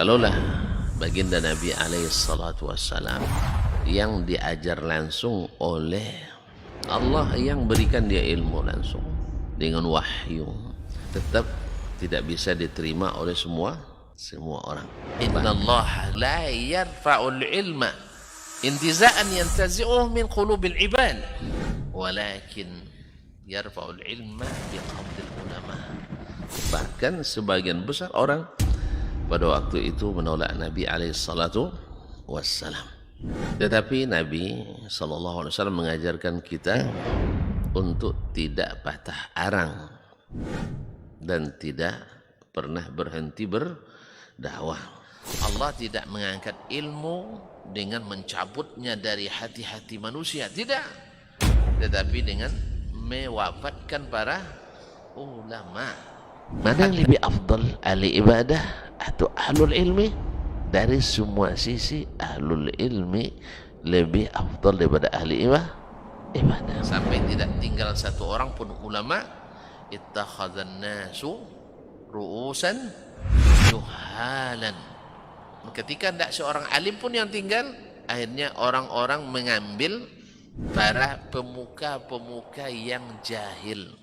Kalaulah baginda Nabi alaihi salatu wassalam yang diajar langsung oleh Allah, yang berikan dia ilmu langsung dengan wahyu, tetap tidak bisa diterima oleh semua orang. Inna Allah la yarfa'ul ilma intiza'an yantazi'uh min qulubil ibad, walakin yarfa'ul ilma biqabdil ulama. Bahkan sebagian besar orang pada waktu itu menolak Nabi alaihi salatu wassalam. Tetapi Nabi SAW mengajarkan kita untuk tidak patah arang dan tidak pernah berhenti berdakwah. Allah tidak mengangkat ilmu dengan mencabutnya dari hati-hati manusia, tidak. Tetapi dengan mewafatkan para ulama. Mana yang lebih afdal, ahli ibadah atau ahlul ilmi? Dari semua sisi ahlul ilmi lebih afdal daripada ahli ibadah. Sampai tidak tinggal satu orang pun ulama. Ittakhadhan nasu ru'usan juhalan. Ketika tidak seorang alim pun yang tinggal, akhirnya orang-orang mengambil para pemuka-pemuka yang jahil.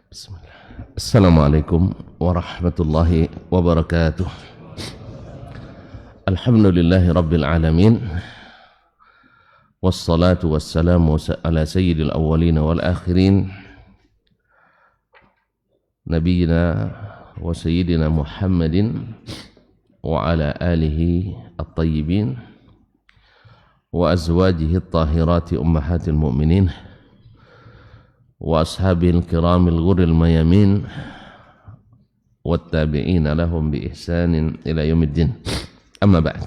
Bismillah. Assalamualaikum warahmatullahi wabarakatuh. Alhamdulillahi rabbil alamin. Wassalatu wassalamu ala sayyidil awwalin wal akhirin, nabiyina wa sayyidina Muhammadin wa ala alihi at-tayyibin wa azwajihi at-tahirati ummahatil mu'minin wa ashabil kiramil ghurril mayamin wattabi'ina lahum bi ihsanin ila yaumiddin. Amma ba'd.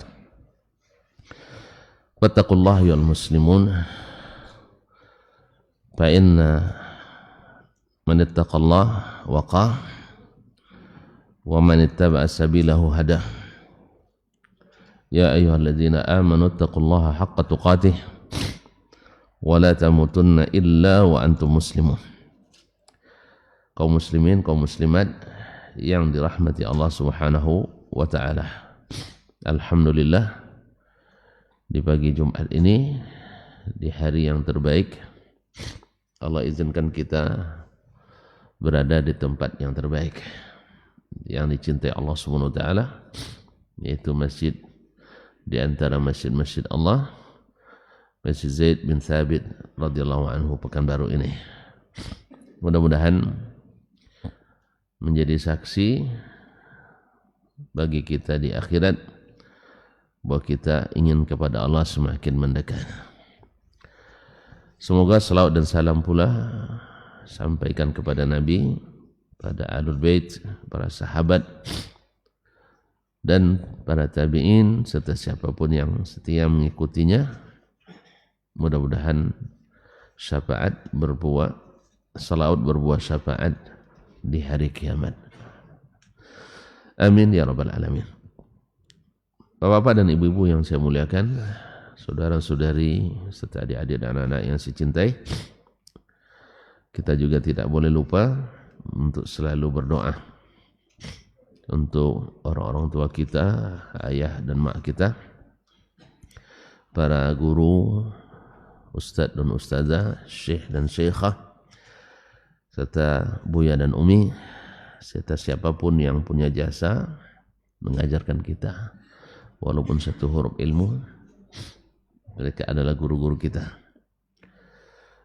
Wattaqullaha ya muslimun, fa inna man ittaqallaha waqa wa man ittaba'a sabilahu hada. Ya ayyuhalladzina amanu ittaqullaha haqqa tuqatih wa la tamutunna illa wa antum muslimun. Kaum muslimin, kaum muslimat yang dirahmati Allah Subhanahu wa taala. Alhamdulillah, di pagi Jumat ini, di hari yang terbaik, Allah izinkan kita berada di tempat yang terbaik, yang dicintai Allah Subhanahu wa taala, yaitu masjid di antara masjid-masjid Allah, Masjid Zaid bin Thabit radhiyallahu anhu Pekanbaru ini. Mudah-mudahan menjadi saksi bagi kita di akhirat bahwa kita ingin kepada Allah semakin mendekat. Semoga salawat dan salam pula sampaikan kepada Nabi, pada Ahlul Bait, para sahabat dan para tabi'in serta siapapun yang setia mengikutinya. Mudah-mudahan syafaat berbuah, salawat berbuah syafaat di hari kiamat. Amin ya rabbal alamin. Bapak-bapak dan ibu-ibu yang saya muliakan, saudara-saudari serta adik-adik dan anak-anak yang saya cintai, kita juga tidak boleh lupa untuk selalu berdoa untuk orang-orang tua kita, ayah dan mak kita, para guru, ustadz dan ustazah, syekh dan syekhah, serta buya dan umi, serta siapapun yang punya jasa mengajarkan kita walaupun satu huruf ilmu. Mereka adalah guru-guru kita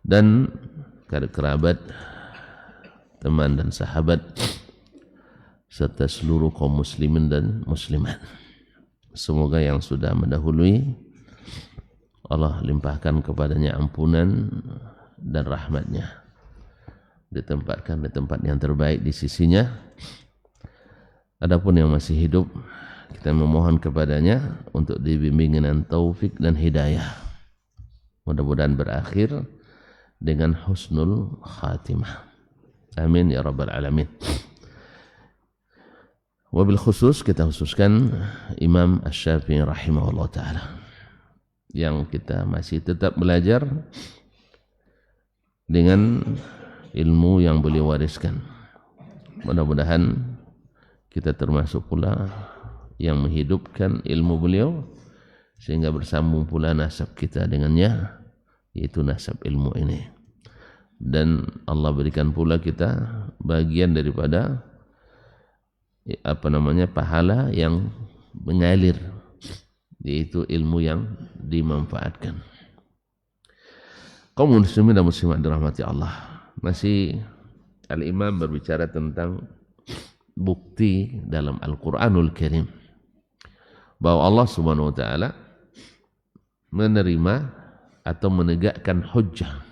dan kerabat, teman dan sahabat serta seluruh kaum muslimin dan muslimat. Semoga yang sudah mendahului Allah limpahkan kepadanya ampunan dan rahmatnya, ditempatkan di tempat yang terbaik di sisinya. Adapun yang masih hidup, kita memohon kepadanya untuk dibimbing dengan taufik dan hidayah. Mudah-mudahan berakhir dengan husnul khatimah. Amin ya rabbal alamin. Wabil khusus kita khususkan Imam Asy-Syafi'i rahimahullah ta'ala, yang kita masih tetap belajar dengan ilmu yang beliau wariskan. Mudah-mudahan kita termasuk pula yang menghidupkan ilmu beliau sehingga bersambung pula nasab kita dengannya, yaitu nasab ilmu ini. Dan Allah berikan pula kita bagian daripada pahala yang mengalir, yaitu ilmu yang dimanfaatkan. Kaum muslimin dan muslimat dirahmati Allah, masih Al-Imam berbicara tentang bukti dalam Al-Quranul Karim bahwa Allah Subhanahu wa ta'ala menerima atau menegakkan hujjah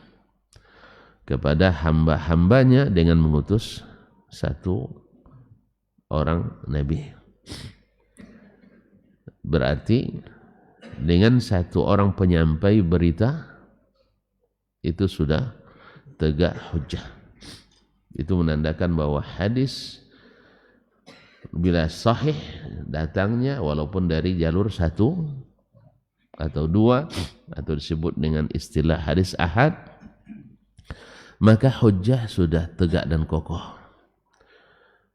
kepada hamba-hambanya dengan mengutus satu orang nabi. Berarti dengan satu orang penyampai berita itu sudah tegak hujjah. Itu menandakan bahwa hadis bila sahih datangnya walaupun dari jalur satu atau dua, atau disebut dengan istilah hadis ahad, maka hujjah sudah tegak dan kokoh.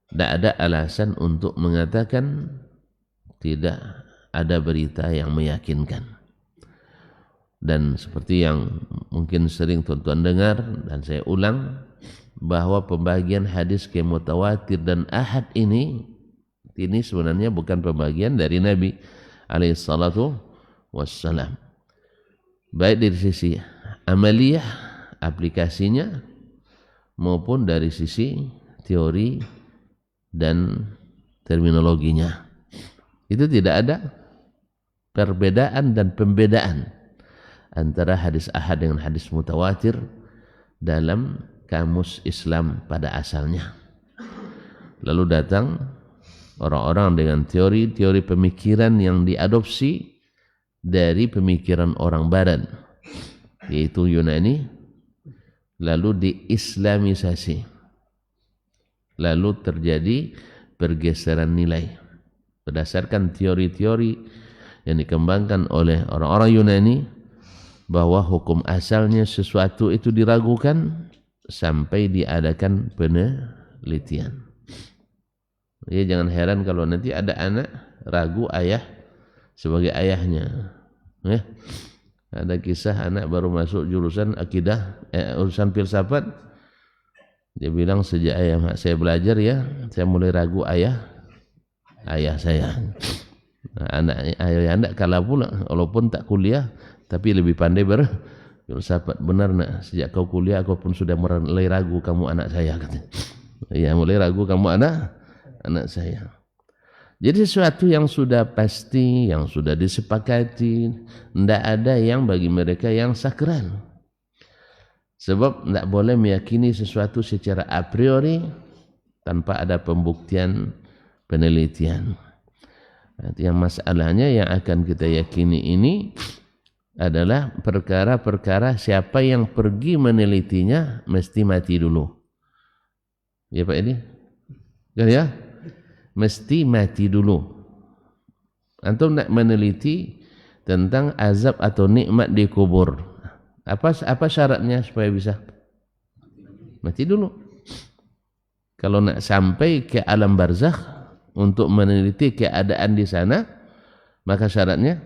Tidak ada alasan untuk mengatakan tidak ada berita yang meyakinkan. Dan seperti yang mungkin sering tuan-tuan dengar dan saya ulang, bahwa pembagian hadis ke mutawatir dan ahad ini sebenarnya bukan pembagian dari Nabi alaihi salatu wassalam, baik dari sisi amaliyah aplikasinya maupun dari sisi teori dan terminologinya. Itu tidak ada perbedaan dan pembedaan antara hadis ahad dengan hadis mutawatir dalam kamus Islam pada asalnya. Lalu datang orang-orang dengan teori-teori pemikiran yang diadopsi dari pemikiran orang Barat, yaitu Yunani, lalu diislamisasi. Lalu terjadi pergeseran nilai berdasarkan teori-teori yang dikembangkan oleh orang-orang Yunani, bahwa hukum asalnya sesuatu itu diragukan sampai diadakan penelitian. Ya, jangan heran kalau nanti ada anak ragu ayah sebagai ayahnya. Ada kisah anak baru masuk jurusan akidah, urusan filsafat. Dia bilang, sejak saya belajar ya, saya mulai ragu ayah saya. Ayah anda kalah pula, walaupun tak kuliah, tapi lebih pandai berfilsafat. Benar nak, sejak kau kuliah, aku pun sudah mulai ragu kamu anak saya. Ya, mulai ragu kamu anak saya. Jadi sesuatu yang sudah pasti, yang sudah disepakati, tidak ada yang bagi mereka yang sakral. Sebab tidak boleh meyakini sesuatu secara a priori tanpa ada pembuktian penelitian. Yang masalahnya yang akan kita yakini ini adalah perkara-perkara siapa yang pergi menelitinya mesti mati dulu. Ya Pak Edi? Ya? Mesti mati dulu. Antum nak meneliti tentang azab atau nikmat di kubur. Apa syaratnya supaya bisa? Mati dulu. Kalau nak sampai ke alam barzakh untuk meneliti keadaan di sana, maka syaratnya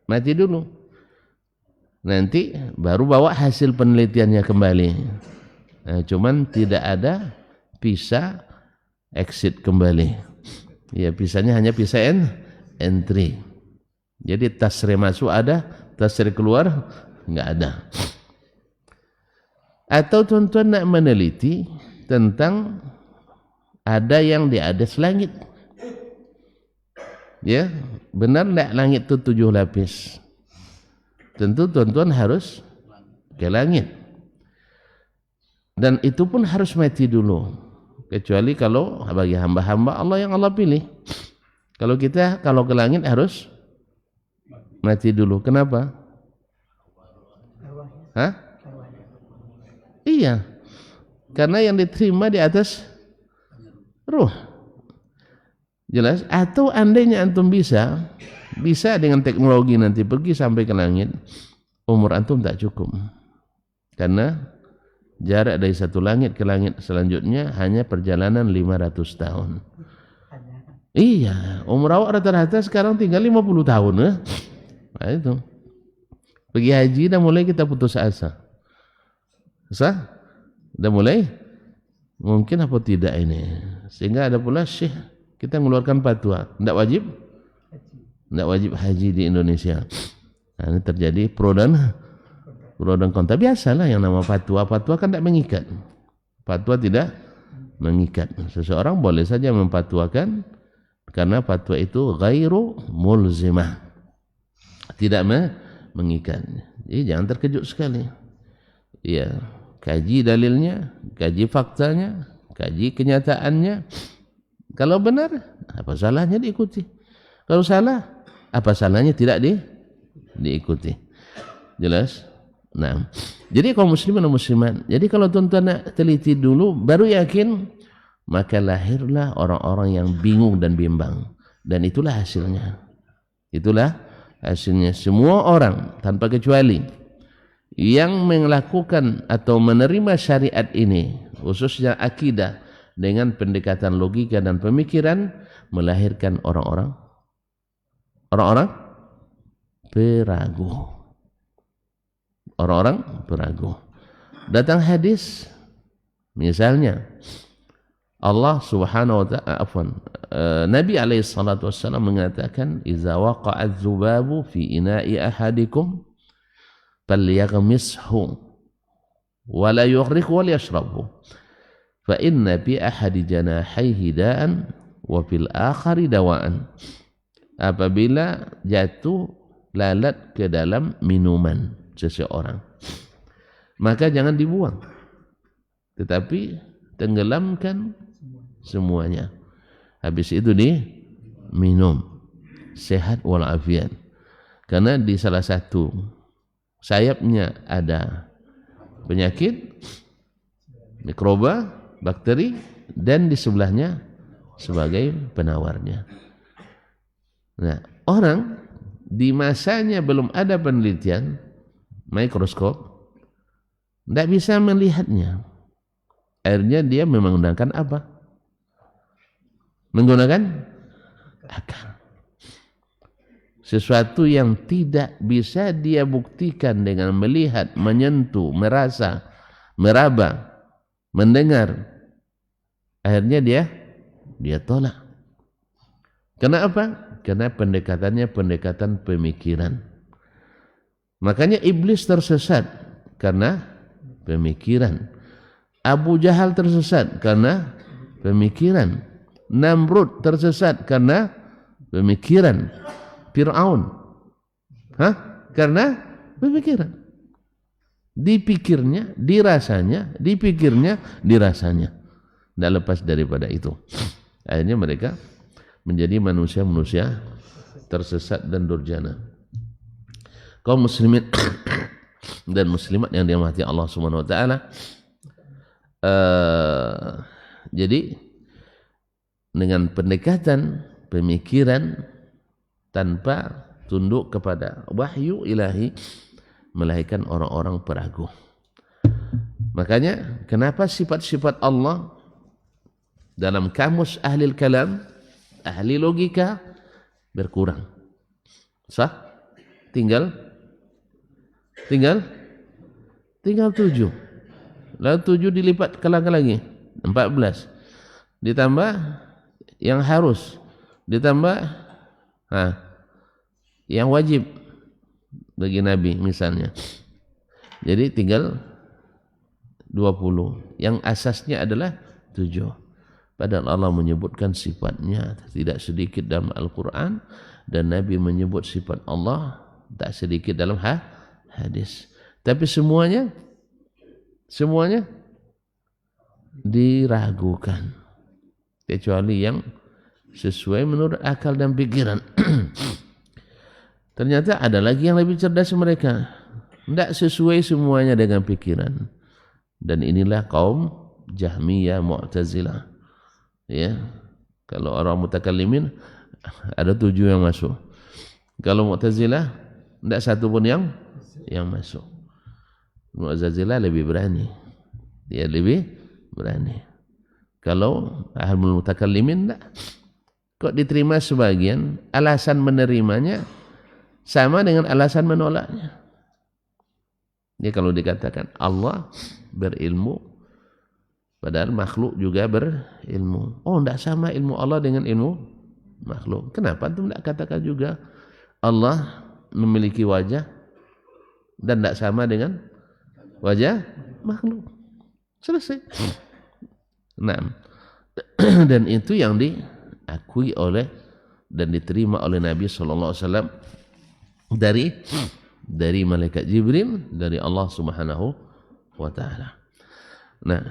mati dulu. Nanti baru bawa hasil penelitiannya kembali. Cuman tidak ada visa exit kembali. Ya, visanya hanya visa entry. Jadi tasrih masuk ada, tasrih keluar enggak ada. Atau tuan-tuan nak meneliti tentang ada yang di atas langit. Ya, benar enggak langit itu 7 lapis? Tentu tuan-tuan harus ke langit. Dan itu pun harus mati dulu. Kecuali kalau bagi hamba-hamba Allah yang Allah pilih. Kalau kita kalau ke langit harus mati dulu. Kenapa? Hah? Iya. Karena yang diterima di atas ruh. Jelas? Atau andainya antum bisa dengan teknologi nanti pergi sampai ke langit, umur antum tak cukup. Karena jarak dari satu langit ke langit selanjutnya hanya perjalanan 500 tahun. Iya, umur awak rata-rata sekarang tinggal 50 tahun. Nah itu. Pergi haji dah mulai kita putus asa. Sah? Dah mulai? Mungkin apa tidak ini. Sehingga ada pula syekh kita mengeluarkan fatwa. Tidak wajib? Tidak wajib haji di Indonesia. Nah, ini terjadi pro dan kontra. Biasalah yang nama fatwa. Fatwa kan tidak mengikat. Fatwa tidak mengikat. Seseorang boleh saja memfatwakan karena fatwa itu ghairu mulzimah. Tidak mengikat. Jadi jangan terkejut sekali. Ya, kaji dalilnya, kaji faktanya, kaji kenyataannya. Kalau benar, apa salahnya diikuti? Kalau salah, apa salahnya tidak diikuti? Jelas? Nah, jadi kaum muslimin dan muslimat, jadi kalau tuan-tuan nak teliti dulu, baru yakin, maka lahirlah orang-orang yang bingung dan bimbang. Dan itulah hasilnya. Itulah hasilnya. Semua orang tanpa kecuali yang melakukan atau menerima syariat ini, khususnya akidah, dengan pendekatan logika dan pemikiran, melahirkan orang-orang peragu. Orang-orang peragu. Datang hadis, misalnya Allah Subhanahu wa ta'ala, Nabi alaihi salatu wassalam mengatakan, "Idza waqa'a dzubabu fi ina'i ahadikum falyaghmishu wa la yughriq wa yashrabhu fa inna bi ahadi janahaihi da'an wa fil akhari dawa'an." Apabila jatuh lalat ke dalam minuman seseorang, maka jangan dibuang, tetapi tenggelamkan semuanya. Habis itu diminum, sehat walafiat. Karena di salah satu sayapnya ada penyakit, mikroba, bakteri, dan di sebelahnya sebagai penawarnya. Nah, orang di masanya belum ada penelitian mikroskop, tidak bisa melihatnya. Akhirnya dia menggunakan apa? Menggunakan akal. Sesuatu yang tidak bisa dia buktikan dengan melihat, menyentuh, merasa, meraba, mendengar. Akhirnya dia tolak. Kenapa? Karena pendekatannya pendekatan pemikiran. Makanya iblis tersesat karena pemikiran. Abu Jahal tersesat karena pemikiran. Namrud tersesat karena pemikiran. Fir'aun karena pemikiran. Dipikirnya, dirasanya, dipikirnya, dirasanya. Tidak lepas daripada itu. Akhirnya mereka menjadi manusia-manusia tersesat dan durjana. Kaum muslimin dan muslimat yang dirahmati Allah Subhanahu wa taala, jadi dengan pendekatan pemikiran tanpa tunduk kepada wahyu ilahi, melahirkan orang-orang peragu. Makanya kenapa sifat-sifat Allah dalam kamus ahli kalam, ahli logika berkurang? Sah? Tinggal 7. Lalu 7 dilipat ke lagi 14. Ditambah yang harus, ditambah yang wajib bagi Nabi misalnya. Jadi tinggal 20. Yang asasnya adalah 7. Padahal Allah menyebutkan sifatnya tidak sedikit dalam Al-Quran, dan Nabi menyebut sifat Allah tak sedikit dalam hadis. Tapi semuanya diragukan, kecuali yang sesuai menurut akal dan pikiran. Ternyata ada lagi yang lebih cerdas mereka, tidak sesuai semuanya dengan pikiran. Dan inilah kaum Jahmiyah, Mu'tazilah. Ya, Kalau orang mutakallimin ada 7 yang masuk. Kalau Mu'tazilah tidak satu pun yang masuk. Mu'tazilah lebih berani. Dia lebih berani. Kalau ahlul mutakallimin tidak. Kok diterima sebagian, alasan menerimanya sama dengan alasan menolaknya. Ini kalau dikatakan Allah berilmu, padahal makhluk juga berilmu. Oh, tidak sama ilmu Allah dengan ilmu makhluk. Kenapa antum tidak katakan juga Allah memiliki wajah dan tidak sama dengan wajah makhluk? Selesai. Nah, dan itu yang diakui oleh dan diterima oleh Nabi SAW dari malaikat Jibril, dari Allah Subhanahu wa Ta'ala. Nah,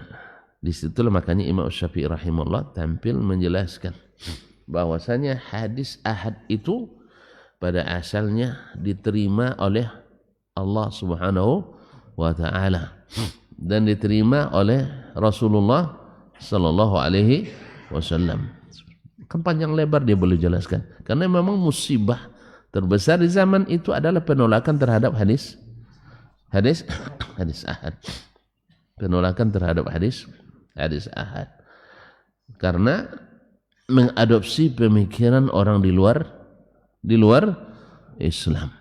disitulah makanya Imam Syafi'i rahimahullah tampil menjelaskan bahwasanya hadis ahad itu pada asalnya diterima oleh Allah Subhanahu wa Ta'ala dan diterima oleh Rasulullah sallallahu alaihi wasallam. Kan panjang lebar dia boleh jelaskan. Karena memang musibah terbesar di zaman itu adalah penolakan terhadap hadis ahad. Penolakan terhadap hadis ahad. Karena mengadopsi pemikiran orang di luar Islam.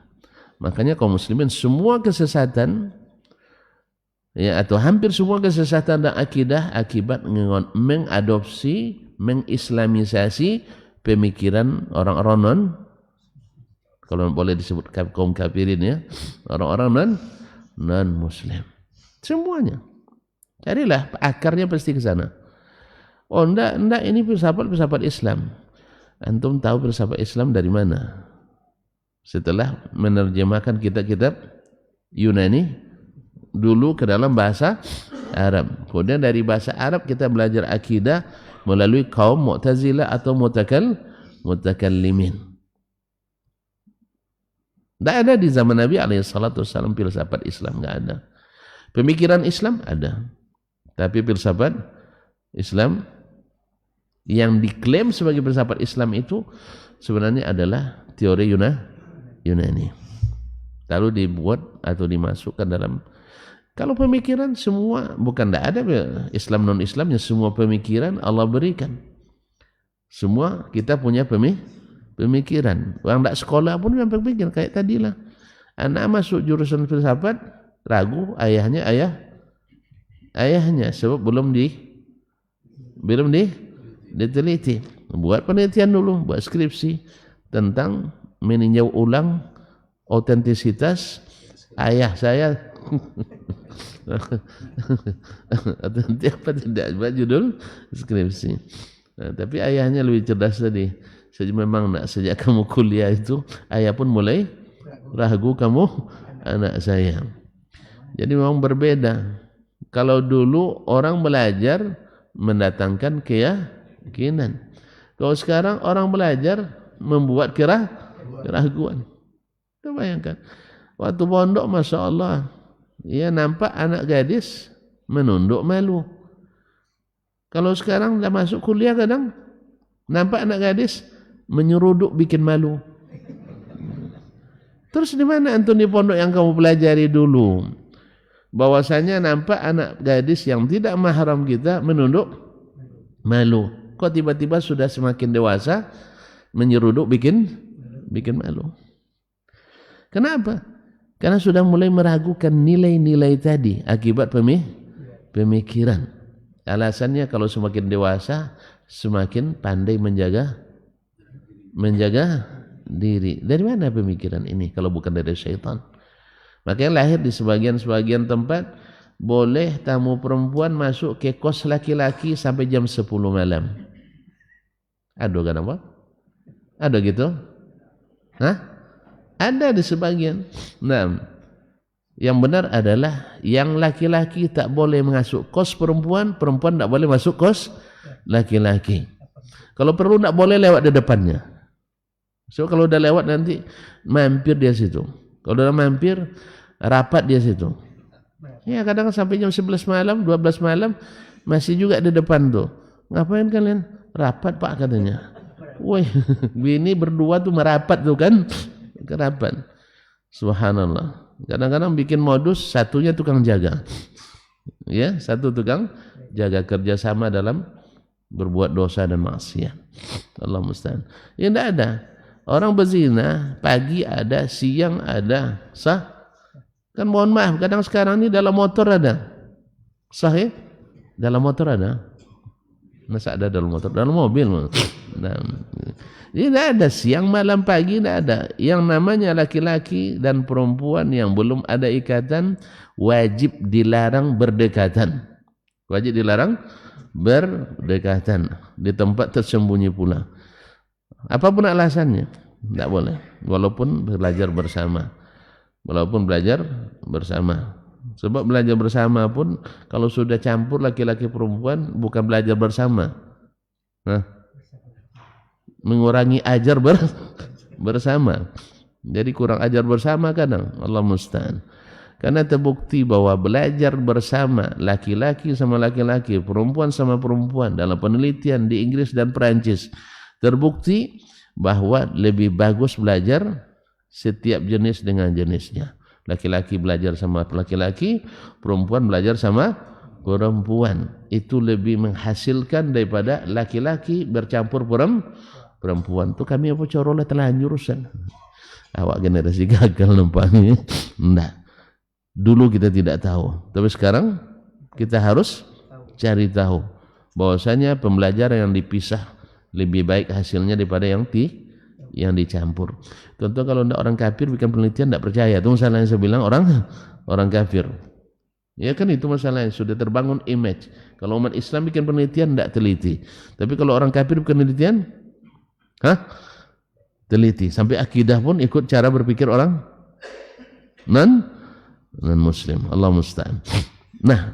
Makanya kaum muslimin semua kesesatan ya, atau hampir semua kesesatan dan akidah akibat mengadopsi, mengislamisasi pemikiran orang-orang non, kalau boleh disebut kaum kafirin ya, orang-orang non muslim. Semuanya. Carilah akarnya pasti ke sana. Oh enggak ini filsafat Islam. Antum tahu filsafat Islam dari mana? Setelah menerjemahkan kitab-kitab Yunani dulu ke dalam bahasa Arab. Kemudian dari bahasa Arab kita belajar akidah melalui kaum Mu'tazilah atau mutakallimin. Tidak ada di zaman Nabi SAW filsafat Islam, tidak ada. Pemikiran Islam ada, tapi filsafat Islam yang diklaim sebagai filsafat Islam itu sebenarnya adalah teori Yunani. Lalu dibuat atau dimasukkan dalam. Kalau pemikiran semua, bukan tidak ada Islam non-Islamnya, semua pemikiran Allah berikan. Semua kita punya pemikiran. Orang tidak sekolah pun yang berpikir kayak tadilah. Anak masuk jurusan filsafat ragu ayahnya sebab belum diteliti. Buat penelitian dulu, buat skripsi tentang meninjau ulang otentisitas ayah saya. Atau nanti apa tidak buat judul skripsi. Nah, tapi ayahnya lebih cerdas tadi. Memang sejak kamu kuliah itu ayah pun mulai ragu kamu anak saya. Jadi memang berbeda. Kalau dulu orang belajar mendatangkan keyakinan. Kalau sekarang orang belajar membuat keraguan. Kita bayangkan. Waktu pondok Masya Allah, ya nampak anak gadis menunduk malu. Kalau sekarang dah masuk kuliah kadang nampak anak gadis menyeruduk bikin malu. Terus di mana antum di pondok yang kamu pelajari dulu? Bahwasanya nampak anak gadis yang tidak mahram kita menunduk malu. Kok tiba-tiba sudah semakin dewasa menyeruduk bikin malu? Kenapa? Karena sudah mulai meragukan nilai-nilai tadi akibat pemikiran. Alasannya kalau semakin dewasa semakin pandai menjaga diri. Dari mana pemikiran ini kalau bukan dari syaitan? Makanya lahir di sebagian tempat boleh tamu perempuan masuk ke kos laki-laki sampai jam 10 malam. Aduh kan apa? Ada gitu? Hah? Ada di sebagian. Nah, yang benar adalah yang laki-laki tak boleh masuk kos perempuan, perempuan tak boleh masuk kos laki-laki. Kalau perlu tak boleh lewat di depannya. So kalau udah lewat nanti mampir dia situ. Kalau udah mampir rapat dia situ. Ya kadang sampai jam 11 malam, 12 malam masih juga di depan tuh. Ngapain kalian? Rapat Pak katanya. Woi, bini berdua tuh merapat tuh kan, kerapat. Subhanallah. Kadang-kadang bikin modus, satunya tukang jaga. Ya, satu tukang jaga, kerjasama dalam berbuat dosa dan maksiat. Allah musta'an. Ya tidak ada. Orang berzina, pagi ada, siang ada, sah. Kan mohon maaf, kadang sekarang ini dalam motor ada. Sah ya? Dalam motor ada. Masa ada dalam motor? Dalam mobil. Nah, tidak ada siang, malam, pagi, tidak ada. Yang namanya laki-laki dan perempuan yang belum ada ikatan, wajib dilarang berdekatan. Wajib dilarang berdekatan. Di tempat tersembunyi pula. Apapun alasannya, tidak boleh. Walaupun belajar bersama. Walaupun belajar bersama. Sebab belajar bersama pun kalau sudah campur laki-laki perempuan bukan belajar bersama. Nah, mengurangi ajar bersama. Jadi kurang ajar bersama kadang. Allah musta'an. Karena terbukti bahwa belajar bersama laki-laki sama laki-laki, perempuan sama perempuan dalam penelitian di Inggris dan Perancis terbukti bahwa lebih bagus belajar setiap jenis dengan jenisnya. Laki-laki belajar sama laki-laki, perempuan belajar sama perempuan. Itu lebih menghasilkan daripada laki-laki bercampur perempuan. Itu kami apa corolah telanjur Ustaz. Awak generasi gagal nampaknya. Enggak. Dulu kita tidak tahu, tapi sekarang kita harus cari tahu bahwasanya pembelajaran yang dipisah lebih baik hasilnya daripada yang dicampur. Contoh kalau orang kafir bikin penelitian tidak percaya, itu masalahnya saya bilang orang kafir. Ya kan itu masalahnya, sudah terbangun image. Kalau umat Islam bikin penelitian tidak teliti. Tapi kalau orang kafir bikin penelitian, teliti. Sampai akidah pun ikut cara berpikir orang non muslim. Allah musta'an. Nah,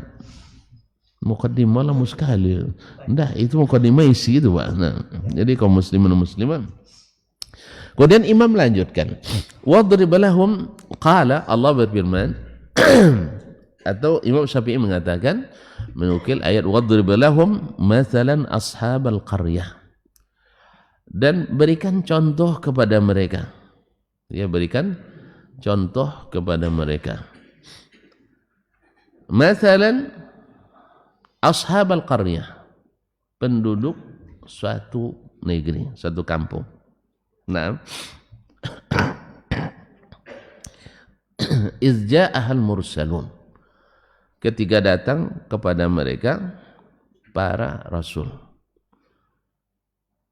muqaddimah lah muskali. Nah, itu muqaddimah isi itu Pak. Nah, jadi kaum muslimin dan muslimat. Kemudian Imam lanjutkan. Wadrib lahum, qala, Allah berfirman atau Imam Syafi'i mengatakan menukil ayat wadrib lahum mathalan ashabal qaryah. Dan berikan contoh kepada mereka. Ya, berikan contoh kepada mereka. Mathalan ashabal qaryah, penduduk suatu negeri, suatu kampung. Nah, izja'ahal mursalun, ketika datang kepada mereka para rasul.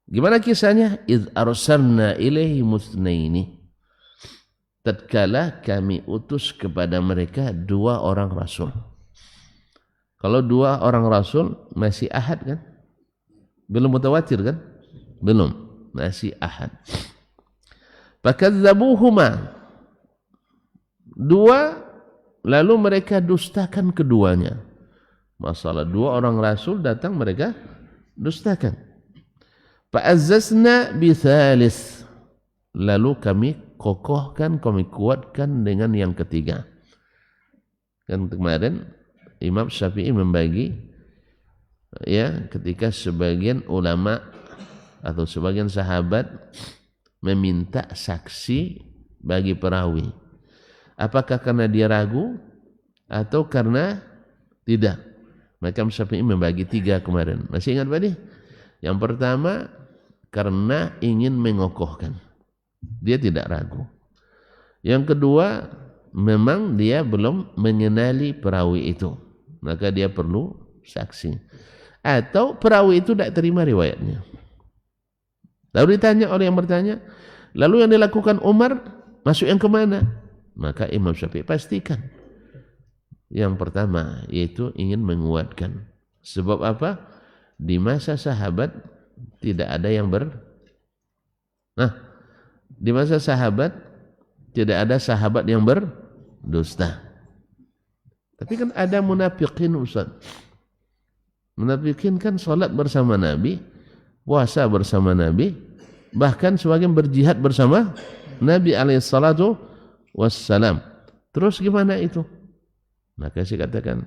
Gimana kisahnya? Iz arsalna ilaihi musnaini, tatkala kami utus kepada mereka 2 orang rasul. Kalau 2 orang rasul masih ahad kan? Belum mutawatir kan? Belum, masih ahad. Fakadzabuhuma, 2 lalu mereka dustakan keduanya. Masalah 2 orang rasul datang mereka dustakan. Fa'azzazna bithalis, lalu kami kokohkan, kami kuatkan dengan yang ketiga. Kan kemarin Imam Syafi'i membagi ya, ketika sebagian ulama atau sebagian sahabat meminta saksi bagi perawi. Apakah karena dia ragu atau karena tidak? Maka Imam Syafi'i membagi 3 kemarin. Masih ingat tadi? Yang pertama karena ingin mengokohkan. Dia tidak ragu. Yang kedua memang dia belum mengenali perawi itu. Maka dia perlu saksi. Atau perawi itu tidak terima riwayatnya. Lalu ditanya oleh yang bertanya, lalu yang dilakukan Umar masuk yang kemana? Maka Imam Syafi'i pastikan yang pertama, yaitu ingin menguatkan. Sebab apa? Di masa sahabat tidak ada yang di masa sahabat tidak ada sahabat yang berdusta. Tapi kan ada munafikin Ustaz. Munafikin kan salat bersama Nabi, puasa bersama Nabi, bahkan sebagian berjihad bersama Nabi alaihissalatu wassalam. Terus gimana itu? Maka saya katakan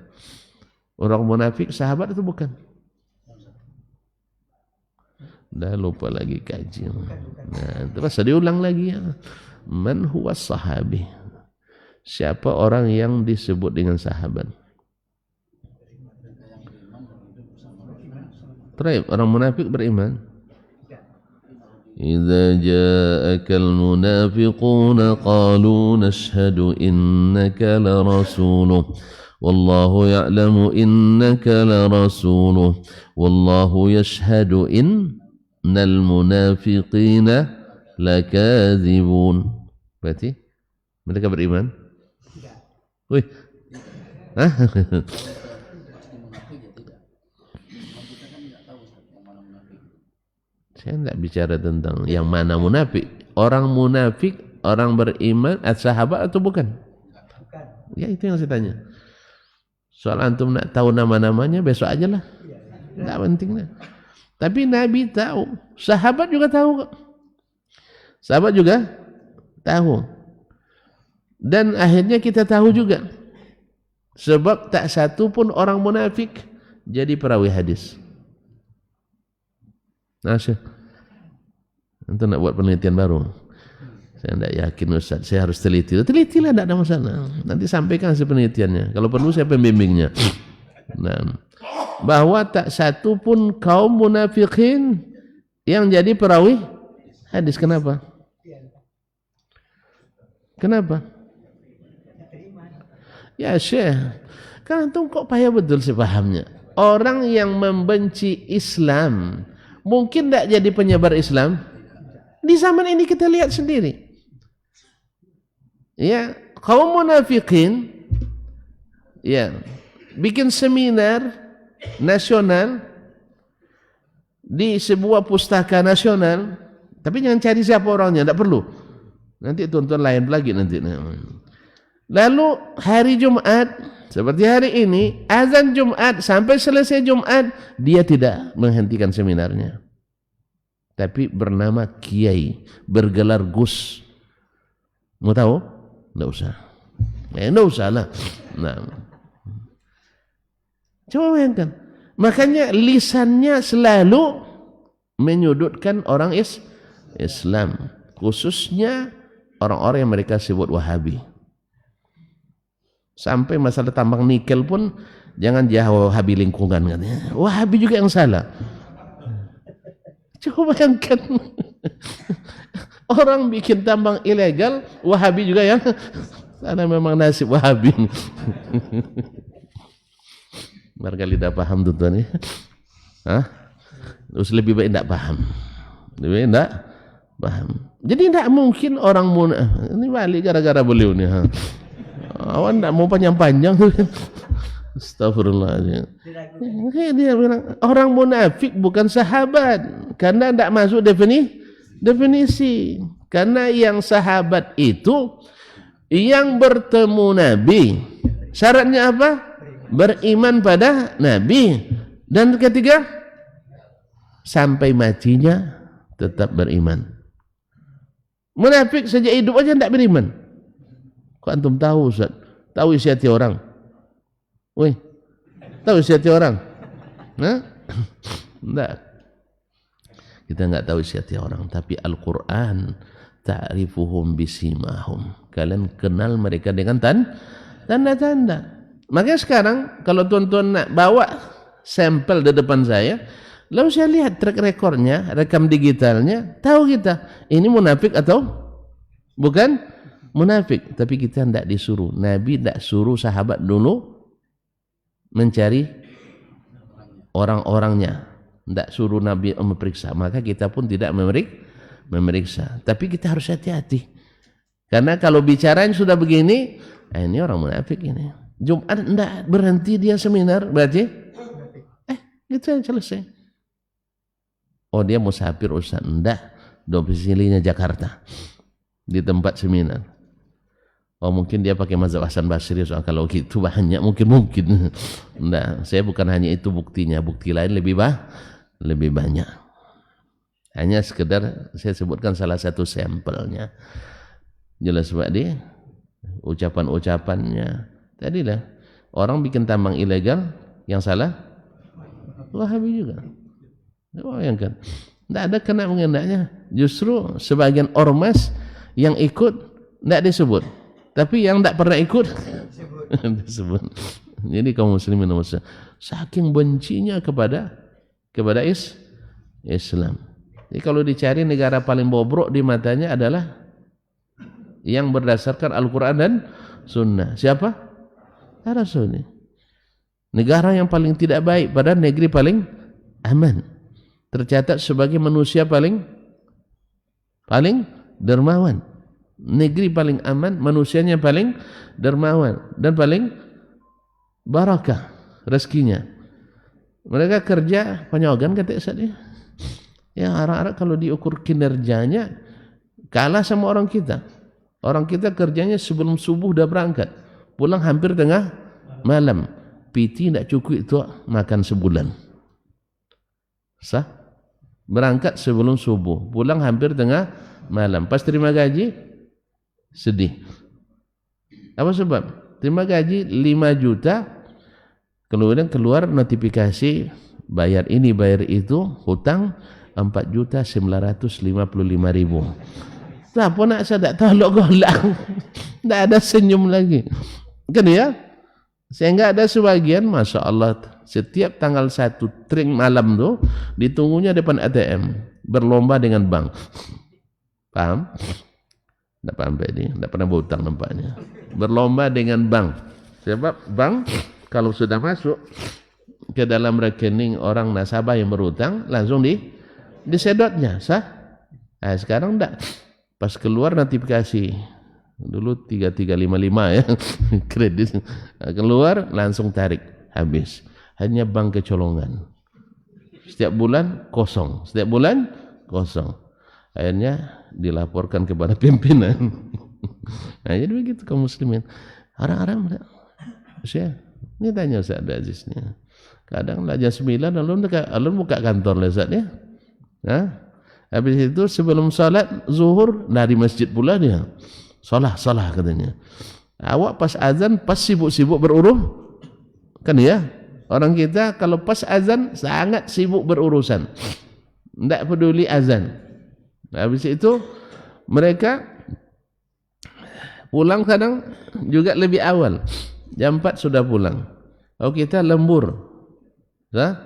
orang munafik sahabat itu bukan. Dah lupa lagi kaji. Nah, terus diulang lagi ya. Man huwa sahabi? Siapa orang yang disebut dengan sahabat? Terakhir, orang munafik beriman. Idza ja'akal munafiquna qalu nashhadu innaka la rasuluh wallahu ya'lamu innaka la rasuluh wallahu yashhadu innal munafiqina lakadzibun. Berarti mereka beriman? Wih. Hah? Saya tidak bicara tentang yang mana munafik. Orang munafik, orang beriman, sahabat atau bukan? Ya itu yang saya tanya. Soal antum nak tahu nama-namanya besok aja lah. Tidak penting lah. Tapi Nabi tahu, sahabat juga tahu. Sahabat juga tahu. Dan akhirnya kita tahu juga. Sebab tak satu pun orang munafik jadi perawi hadis. Nah, nanti nak buat penelitian baru. Saya tidak yakin Ustaz, saya harus teliti. Telitilah, tidak ada masalah. Nanti sampaikan hasil penelitiannya. Kalau perlu saya pembimbingnya. Nah, bahwa tak satu pun kaum munafikin yang jadi perawi hadis. Kenapa? Kenapa? Ya Syekh, kan antum kok payah betul sih pahamnya. Orang yang membenci Islam mungkin tidak jadi penyebar Islam. Di zaman ini kita lihat sendiri. Ya, kaum munafikin ya bikin seminar nasional di sebuah pustaka nasional, tapi jangan cari siapa orangnya, tidak perlu. Nanti tuan-tuan lain lagi nanti. Lalu hari Jumat seperti hari ini, azan Jumat sampai selesai Jumat, dia tidak menghentikan seminarnya. Tapi bernama Kiai, bergelar Gus. Mau tahu? Tidak usah. Tidak usah lah. Nah. Coba bayangkan. Makanya lisannya selalu menyudutkan orang Islam. Khususnya orang-orang yang mereka sebut Wahabi. Sampai masalah tambang nikel pun jangan dia Wahabi lingkungan katanya. Wahabi juga yang salah. Coba bayangkan. Orang bikin tambang ilegal, Wahabi juga yang karena memang nasib Wahabi. Barangkali tidak paham tuan-tuan ya. Hah? Terus lebih baik tidak paham. Lebih baik tidak paham. Jadi tidak mungkin orang munafik. Ini balik gara-gara beliau nih. Awan tidak mau panjang-panjang. Astagfirullahaladzim. Dia bilang orang munafik bukan sahabat karena tidak masuk definisi. Karena yang sahabat itu yang bertemu Nabi. Syaratnya apa? Beriman pada Nabi. Dan ketiga, sampai matinya tetap beriman. Munafik sejak hidup aja tidak beriman. Kok antum tahu Ustaz? Tahu isi hati orang? Wih, tahu isi hati orang? Nah, enggak. Kita enggak tahu isi hati orang, tapi Al-Quran ta'rifuhum bisimahum. Kalian kenal mereka dengan tanda-tanda. Makanya sekarang kalau tuan-tuan nak bawa sampel di depan saya, lalu saya lihat track recordnya, rekam digitalnya, tahu kita ini munafik atau bukan munafik. Tapi kita tidak disuruh. Nabi tidak suruh sahabat dulu mencari orang-orangnya, tidak suruh Nabi memeriksa, maka kita pun tidak memeriksa. Tapi kita harus hati-hati, karena kalau bicaranya sudah begini, ini orang munafik ini. Jumat tidak berhenti dia seminar, berarti gitu yang selesai. Oh dia musafir Ustaz, tidak, domisilinya Jakarta di tempat seminar. Oh mungkin dia pakai mazhab Hasan Basri, soal kalau gitu banyak mungkin. Nah, saya bukan hanya itu buktinya, bukti lain lebih banyak. Hanya sekedar saya sebutkan salah satu sampelnya. Jelas Pak di ucapan-ucapannya. Tadilah orang bikin tambang ilegal, yang salah Wahabi juga. Bayangkan. Tidak ada kena mengenaknya. Justru sebagian ormas yang ikut tidak disebut, tapi yang tidak pernah ikut disebut. Jadi kaum muslimin saking bencinya kepada Islam. Jadi kalau dicari negara paling bobrok di matanya adalah yang berdasarkan Al-Quran dan Sunnah. Siapa? Arab Saudi. Negara yang paling tidak baik, padahal negeri paling aman. Tercatat sebagai manusia paling dermawan. Negeri paling aman, manusianya paling dermawan dan paling barakah rezekinya. Mereka kerja penyogan kata Ustaz ya. Arab-Arab kalau diukur kinerjanya kalah sama orang kita. Orang kita kerjanya sebelum subuh udah berangkat, pulang hampir tengah malam. PT tidak cukup itu makan sebulan. Sah? Berangkat sebelum subuh, pulang hampir tengah malam. Pas terima gaji sedih. Apa sebab? Terima gaji 5 juta, kemudian keluar notifikasi bayar ini bayar itu, hutang 4.955.000. Kenapa nak saya tak tahu golang? Tak ada senyum lagi. Kan ya? Sehingga ada sebagian, Masya Allah, setiap tanggal 1 tring malam tuh ditunggunya depan ATM, berlomba dengan bank. Paham? Tidak paham ini, tidak pernah berhutang nampaknya. Berlomba dengan bank. Sebab bank kalau sudah masuk ke dalam rekening orang nasabah yang berhutang, langsung disedotnya, sah? Nah, sekarang tidak. Pas keluar notifikasi, dulu 3355 ya, kredit, keluar langsung tarik, habis. Hanya bank kecolongan. Setiap bulan kosong, akhirnya dilaporkan kepada pimpinan. Nah, jadi begitu kaum muslimin. Orang-orang saya ini tanya Ustaz Abdul Aziz nih. Kadang lah jam 9 alun buka kantor lah Ustaz ya. Nah, habis itu sebelum salat zuhur dari masjid pula dia. Salah katanya. Awak pas azan pas sibuk-sibuk beruruh. Kan ya? Orang kita kalau pas azan sangat sibuk berurusan. Tidak peduli azan. Habis itu mereka pulang kadang juga lebih awal. Jam 4 sudah pulang. Oh kita lembur. Hah?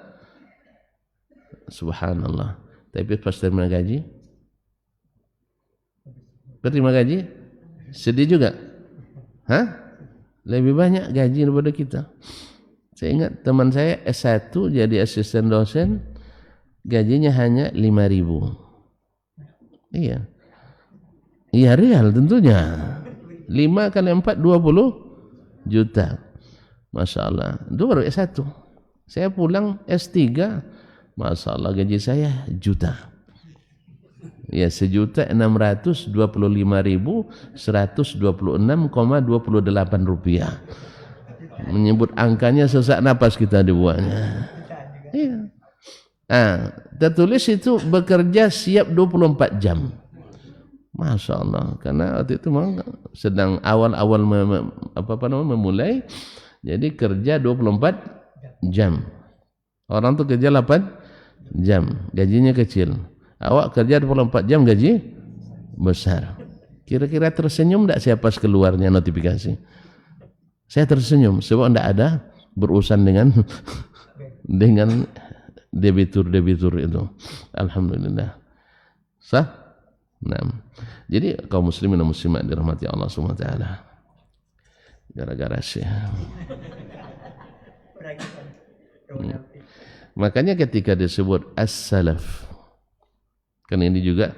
Subhanallah. Tapi pas terima gaji sedih juga. Hah? Lebih banyak gaji daripada kita. Saya ingat teman saya S1 jadi asisten dosen, gajinya hanya 5.000. Iya. Iya real tentunya. 5 kali 4 20 juta. Masya Allah. Itu baru S1. Saya pulang S3, Masya Allah gaji saya juta. Ya 1.625.126,28 rupiah. Menyebut angkanya sesak napas kita dibuatnya. Iya. Nah, tertulis itu bekerja siap 24 jam. Masya Allah. Karena waktu itu memang sedang awal-awal memulai. Jadi kerja 24 jam. Orang tuh kerja 8 jam. Gajinya kecil. Awak kerja 24 jam gaji besar. Kira-kira tersenyum tidak saya pas keluarnya notifikasi? Saya tersenyum sebab tidak ada berurusan dengan debitur itu. Alhamdulillah. Sah? Nah. Jadi kaum muslimin dan muslimat dirahmati Allah Subhanahu wa taala. Gara-gara sih. Makanya ketika disebut as-salaf, kan ini juga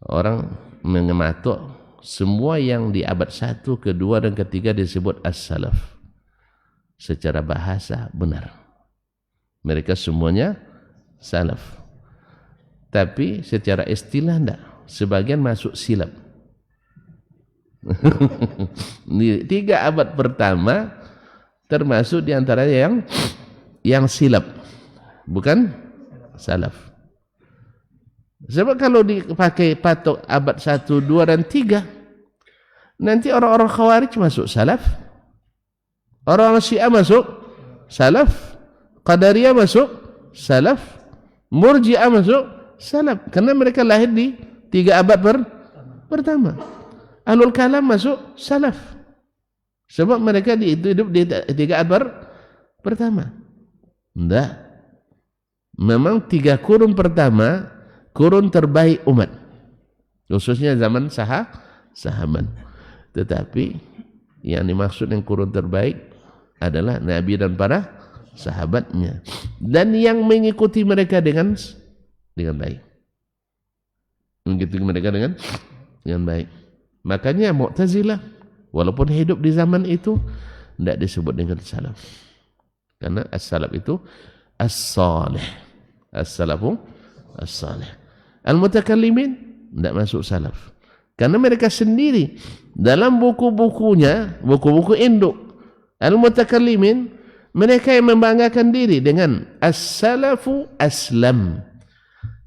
orang mengematuk semua yang di abad 1, kedua dan ketiga disebut as-salaf. Secara bahasa benar. Mereka semuanya salaf. Tapi secara istilah tidak. Sebagian masuk silap. 3 abad pertama termasuk di antara yang silap. Bukan salaf. Sebab kalau dipakai patok abad 1, 2 dan 3, nanti orang-orang Khawarij masuk salaf, orang-orang Syiah masuk salaf, Qadariyah masuk salaf, Murji'ah masuk salaf karena mereka lahir di 3 abad pertama. Ahlul kalam masuk salaf sebab mereka hidup di 3 abad pertama. Enggak, memang 3 kurun pertama kurun terbaik umat, khususnya zaman sahabat. Tetapi yang dimaksud yang kurun terbaik adalah Nabi dan para sahabatnya dan yang mengikuti mereka dengan baik, mengikuti mereka dengan baik. Makanya Mu'tazilah walaupun hidup di zaman itu tidak disebut dengan salaf, karena as-salaf itu as-salih, as-salafu as-salih. Al-mutakallimin tidak masuk salaf karena mereka sendiri dalam buku-bukunya, buku-buku induk al-mutakallimin, mereka yang membanggakan diri dengan as-salafu aslam.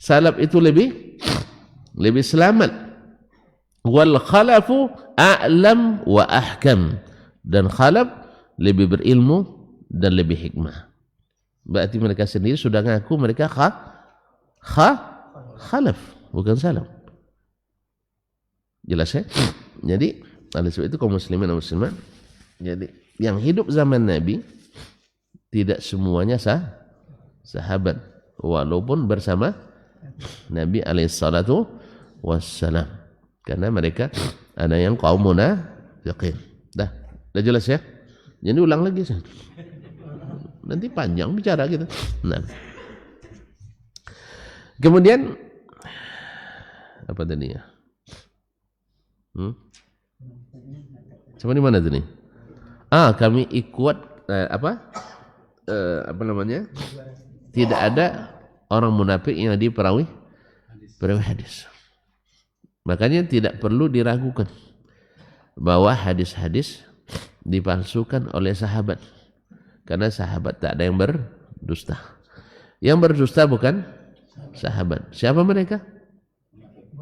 Salaf itu lebih selamat. Wal khalafu a'lam wa ahkam. Dan khalaf lebih berilmu dan lebih hikmah. Berarti mereka sendiri sudah ngaku mereka khalaf, bukan salaf. Jelas ya? Jadi oleh sebab itu kaum muslimin dan muslimat, jadi yang hidup zaman Nabi tidak semuanya sahabat walaupun bersama Nabi alaihissalatu wassalam, karena mereka ada yang kaum munafiqin. Dah jelas ya? Jadi ulang lagi sih. Nanti panjang bicara kita. Nah. Kemudian apa tadi ya? Sampai di mana tadi? Kami ikut apa namanya? Tidak ada orang munafik yang diperawi hadis. Makanya tidak perlu diragukan bahwa hadis-hadis dipalsukan oleh sahabat, karena sahabat tak ada yang berdusta. Yang berdusta bukan sahabat. Siapa mereka?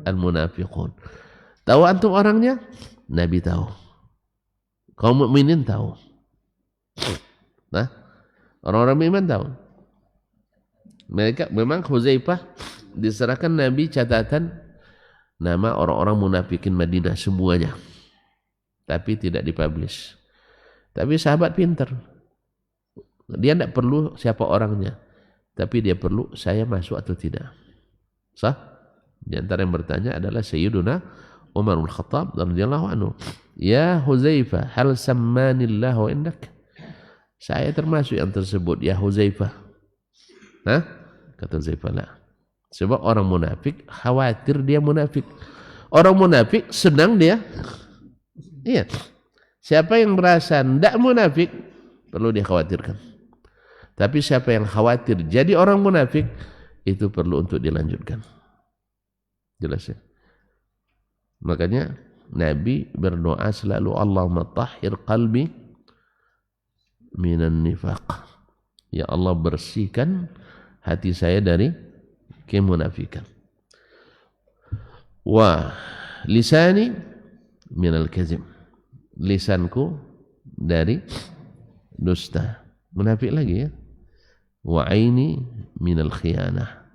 Al-munafiqun. Tahu antum orangnya? Nabi tahu. Kaum mukminin tahu. Nah, orang-orang beriman tahu. Mereka memang Huzaifah diserahkan Nabi catatan nama orang-orang munafikin Madinah semuanya, tapi tidak dipublish. Tapi sahabat pintar, dia tidak perlu siapa orangnya, tapi dia perlu saya masuk atau tidak. Sah? Di antara yang bertanya adalah Sayyiduna Umar bin Khattab radhiyallahu anhu. Ya Huzaifah, hal sammanillahu indak? Saya termasuk yang tersebut ya Huzaifah. Hah? Kata Huzaifah, la. Sebab orang munafik khawatir dia munafik. Orang munafik senang dia. Iya. Siapa yang merasa tidak munafik perlu dikhawatirkan. Tapi siapa yang khawatir jadi orang munafik itu perlu untuk dilanjutkan. Jelas ya? Makanya Nabi berdoa selalu, Allahumma tahhir qalbi minan nifaq. Ya Allah, bersihkan hati saya dari kemunafikan. Wa lisani minal kazib. Lisanku dari dusta. Munafik lagi ya. Wa aini minal khiyanah.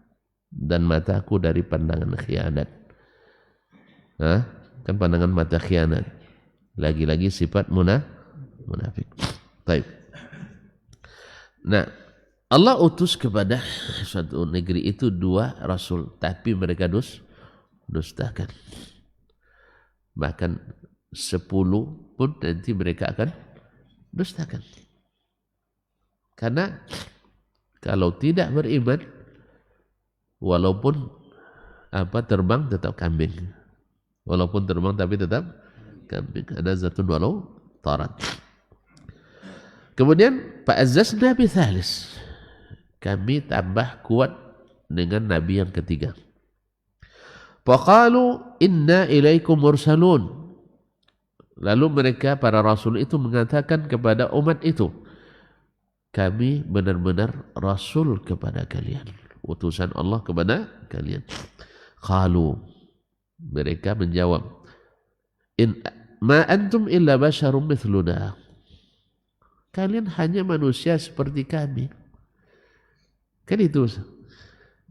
Dan mataku dari pandangan khianat. Kan pandangan mata khianat. Lagi-lagi sifat munafik. Baik. Nah, Allah utus kepada suatu negeri itu 2 rasul, tapi mereka dustakan. Bahkan 10 pun nanti mereka akan dustakan. Karena kalau tidak beriman, walaupun terbang tetap kambing. Walaupun terbang tapi tetap kambing. Ada zatun walau tarat. Kemudian fa'azzazna bi thalis. Kami tambah kuat dengan nabi yang ketiga. Faqalu inna ilaikum mursalun. Lalu mereka para rasul itu mengatakan kepada umat itu, kami benar-benar rasul kepada kalian, utusan Allah kepada kalian. Qalu, mereka menjawab, in ma antum illa basyarum mithluna. Kalian hanya manusia seperti kami. Kan itu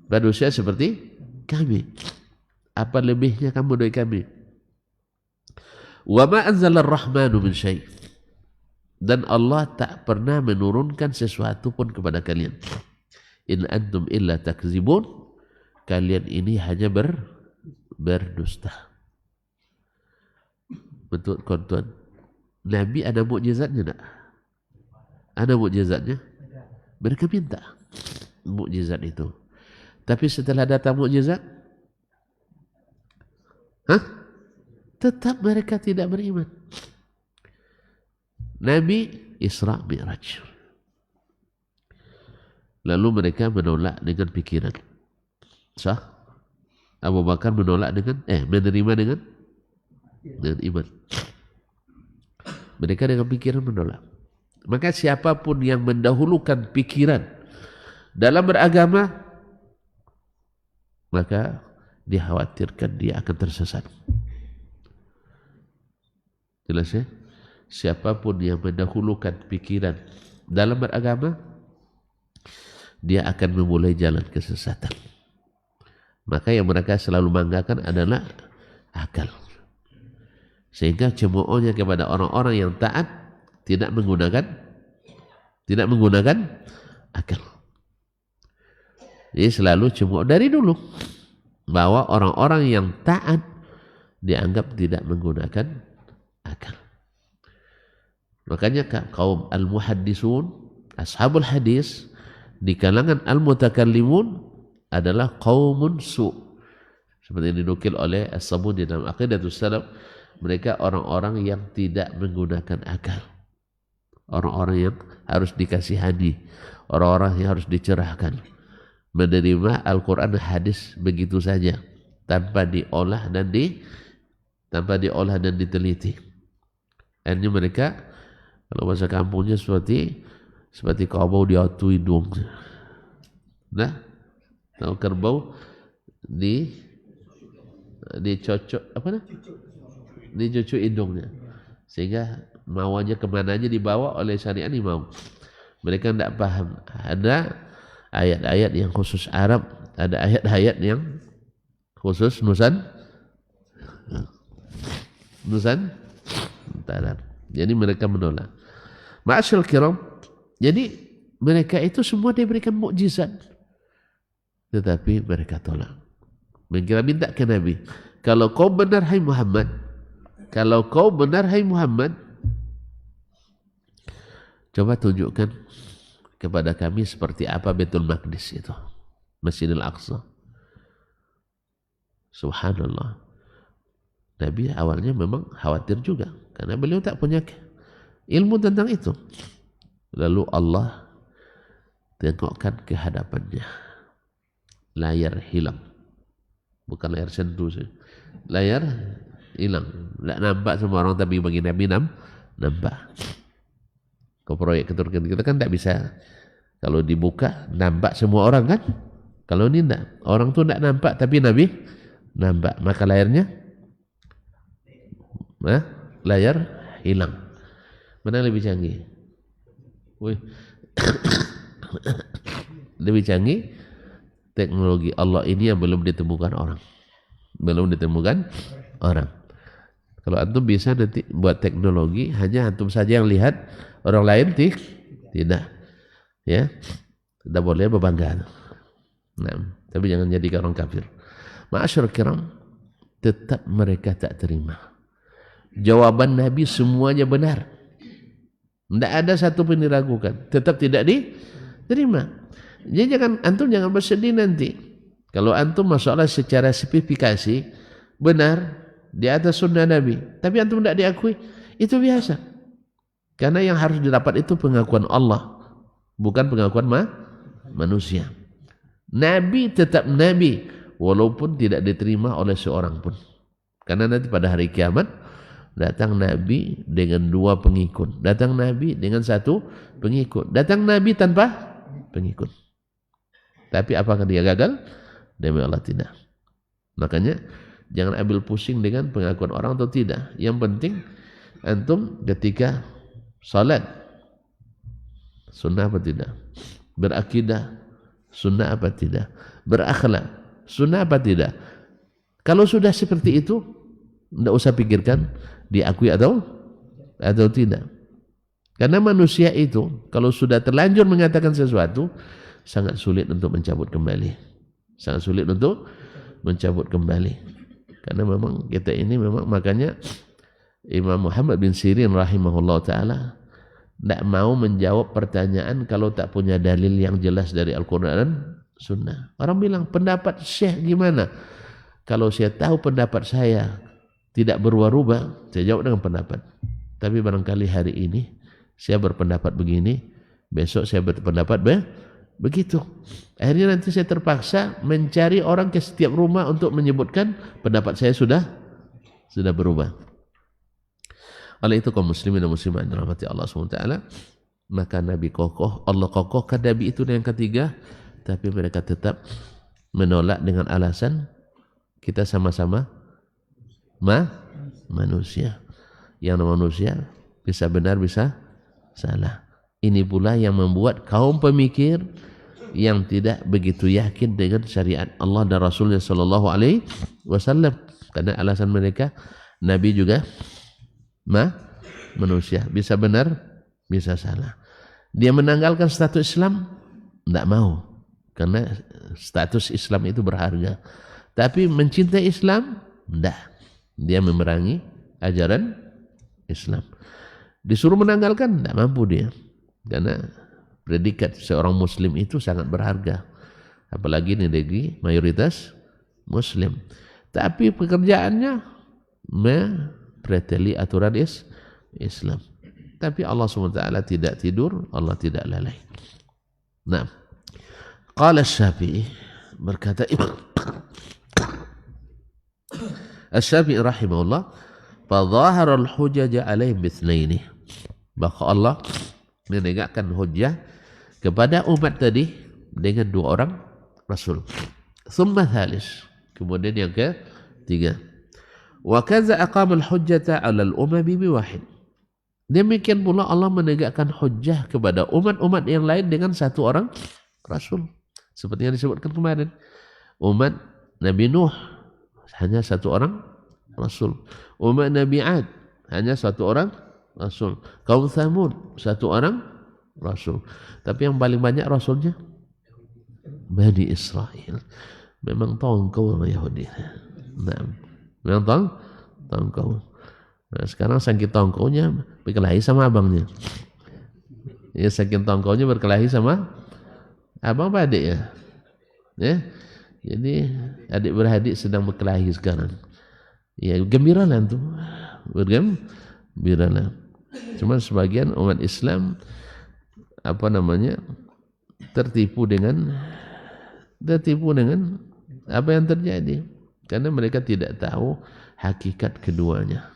manusia seperti kami. Apa lebihnya kamu dari kami? Wa ma anzala ar-rahmanu min syai'. Dan Allah tak pernah menurunkan sesuatu pun kepada kalian. In antum illa takzibun. Kalian ini hanya berdusta. Betul tuan. Nabi ada mukjizatnya tak? Ada mukjizatnya? Mereka minta mukjizat itu. Tapi setelah datang mukjizat, tetap mereka tidak beriman. Nabi Isra Mi'raj. Lalu mereka menolak dengan pikiran. Sah? Abu Bakar menolak menerima dengan iman. Mereka dengan pikiran menolak. Maka siapapun yang mendahulukan pikiran dalam beragama, maka dikhawatirkan dia akan tersesat. Jelas ya? Siapapun yang mendahulukan pikiran dalam beragama, dia akan memulai jalan kesesatan. Maka yang mereka selalu banggakan adalah akal. Sehingga cemoohnya kepada orang-orang yang taat tidak menggunakan akal. Jadi selalu cemooh dari dulu bahwa orang-orang yang taat dianggap tidak menggunakan akal. Makanya kaum al-muhaddisun, ashabul hadis di kalangan al-mutakallimun adalah qaumun su'. Seperti yang dinukil oleh As-Sabuni dalam Aqidatus Salaf, mereka orang-orang yang tidak menggunakan akal. Orang-orang yang harus dikasihani, orang-orang yang harus dicerahkan. Menerima Al-Quran dan hadis begitu saja, tanpa diolah dan diteliti. Ini mereka, kalau bahasa kampungnya seperti kerbau di atu hidung. Nah, tahu kerbau dicocok dicucuk hidungnya, sehingga mau aja kemana aja dibawa oleh syariat ini mau. Mereka tidak paham. Ada ayat-ayat yang khusus Arab, ada ayat-ayat yang khusus Nusantara. Jadi mereka menolak. Ma'asyil kiram, jadi mereka itu semua diberikan mukjizat, tetapi mereka tolak. Mereka minta ke Nabi, kalau kau benar hai Muhammad, coba tunjukkan kepada kami seperti apa Baitul Maqdis itu, Masjidil Aqsa. Subhanallah. Nabi awalnya memang khawatir juga, karena beliau tak punya ilmu tentang itu. Lalu Allah tengokkan ke hadapannya, layar hilang. Bukan layar sentuh sih. Layar hilang. Tak nampak semua orang, tapi bagi Nabi nampak. Ke proyek keturunan kita kan tak bisa. Kalau dibuka nampak semua orang kan. Kalau ini tak, orang tu tak nampak tapi Nabi nampak. Maka layarnya layar hilang. Mana lebih canggih? Lebih canggih teknologi Allah ini yang belum ditemukan orang. Kalau antum bisa nanti buat teknologi, hanya antum saja yang lihat, orang lain tidak. Ya, tidak boleh berbangga. Nah, tapi jangan jadikan orang kafir. Ma'asyar kiram, tetap mereka tak terima. Jawaban Nabi semuanya benar. Tidak ada satu pun diragukan. Tetap tidak diterima. Jadi antum jangan bersedih nanti. Kalau antum masalah secara spesifikasi benar di atas sunnah Nabi, tapi antum tidak diakui, itu biasa. Karena yang harus didapat itu pengakuan Allah, bukan pengakuan manusia. Nabi tetap Nabi, walaupun tidak diterima oleh seorang pun. Karena nanti pada hari kiamat datang Nabi dengan 2 pengikut, datang Nabi dengan 1 pengikut, datang Nabi tanpa pengikut. Tapi apakah dia gagal? Demi Allah tidak. Makanya jangan ambil pusing dengan pengakuan orang atau tidak. Yang penting antum ketika salat sunnah apa tidak, berakidah sunnah apa tidak, berakhlak sunnah apa tidak? Kalau sudah seperti itu, tidak usah pikirkan diakui atau tidak. Karena manusia itu kalau sudah terlanjur mengatakan sesuatu, sangat sulit untuk mencabut kembali. Sangat sulit untuk mencabut kembali. Karena memang kita ini memang, makanya Imam Muhammad bin Sirin rahimahullah ta'ala tidak mau menjawab pertanyaan kalau tak punya dalil yang jelas dari Al-Quran dan Sunnah. Orang bilang, pendapat Syekh gimana? Kalau saya tahu pendapat saya tidak berubah-ubah, saya jawab dengan pendapat. Tapi barangkali hari ini saya berpendapat begini, besok saya berpendapat begitu. Akhirnya nanti saya terpaksa mencari orang ke setiap rumah untuk menyebutkan pendapat saya sudah berubah. Oleh itu kaum muslimin dan muslimat dirahmati Allah SWT, maka Nabi kokoh, Allah kokohkan Nabi itu yang ketiga, tapi mereka tetap menolak dengan alasan kita sama-sama manusia. Yang manusia bisa benar bisa salah. Ini pula yang membuat kaum pemikir yang tidak begitu yakin dengan syariat Allah dan Rasulnya sallallahu alaihi wasallam, karena alasan mereka Nabi juga manusia, bisa benar bisa salah. Dia menanggalkan status Islam, tidak mau, karena status Islam itu berharga. Tapi mencintai Islam, tidak. Dia memerangi ajaran Islam. Disuruh menanggalkan, tidak mampu dia, karena predikat seorang Muslim itu sangat berharga, apalagi di negeri mayoritas Muslim. Tapi pekerjaannya mempreteli aturan Islam. Tapi Allah SWT tidak tidur, Allah tidak lalai. Nah, qala Asy-Syafi'i, berkata Imam Asy-Syafi'i rahimahullah, fadhahara al-hujaja alaihim bitsnaini, bahwa Allah menegakkan hujjah kepada umat tadi dengan dua orang Rasul. Thumma thalis, kemudian yang ketiga, wa kaza aqama al-hujjata 'ala al-umami biwahid. Demikian pula Allah menegakkan hujjah kepada umat-umat yang lain dengan satu orang Rasul. Seperti yang disebutkan kemarin, umat Nabi Nuh hanya satu orang Rasul. Umat Nabi Ad hanya satu orang Rasul. Kaum Thamud satu orang Rasul. Tapi yang paling banyak Rasulnya Bani Israel. Memang tongkau sama Yahudi. Nah, memang tongkau. Nah, sekarang saking tongkaunya berkelahi sama abangnya. Ya, saking tongkaunya berkelahi sama abang apa adik ya? Ya. Jadi adik beradik sedang berkelahi sekarang. Ya, gembiralah tuh. Bergembiralah. Cuma sebagian umat Islam tertipu dengan apa yang terjadi, karena mereka tidak tahu hakikat keduanya,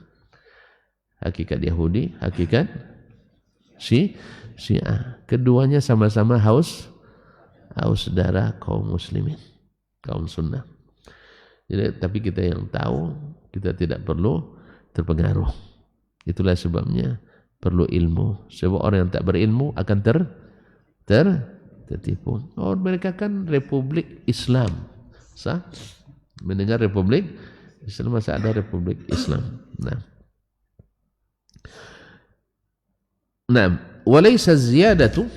hakikat Yahudi, hakikat Syiah. Keduanya sama-sama haus darah kaum muslimin, kaum sunnah. Jadi, tapi kita yang tahu, kita tidak perlu terpengaruh. Itulah sebabnya perlu ilmu. Sebab orang yang tak berilmu akan tertipu. Oh, mereka kan Republik Islam. Sah? Mendengar Republik Islam, masa ada Republik Islam. Nah, walaysa ziyadatu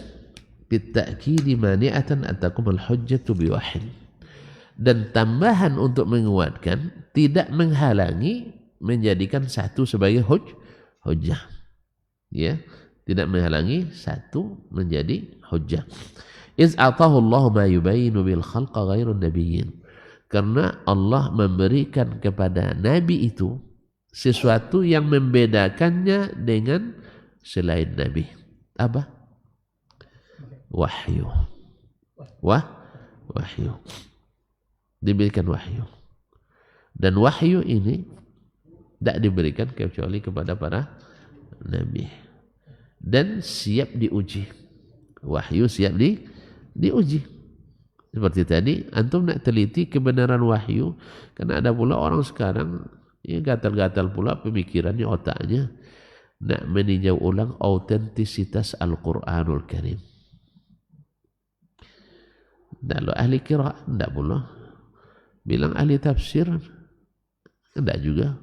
bitta'kidi mani'atan an taqum al-hujjatu biwahid. Dan tambahan untuk menguatkan tidak menghalangi menjadikan satu sebagai hujjah. Ya, tidak menghalangi satu menjadi hujjah. Iz atahu Allah ma yubayinu bil khalqa ghairu nabiyyin. Karena Allah memberikan kepada nabi itu sesuatu yang membedakannya dengan selain nabi. Apa? Wahyu. Wahyu. Diberikan wahyu. Dan wahyu ini tidak diberikan kecuali kepada para nabi. Dan siap diuji. Wahyu siap diuji. Seperti tadi, antum nak teliti kebenaran wahyu, karena ada pula orang sekarang ya gatal-gatal pula pemikirannya, otaknya, nak meninjau ulang autentisitas Al-Quranul Karim. Kalau ahli qiraat tidak pula. Bilang ahli tafsir, enggak juga.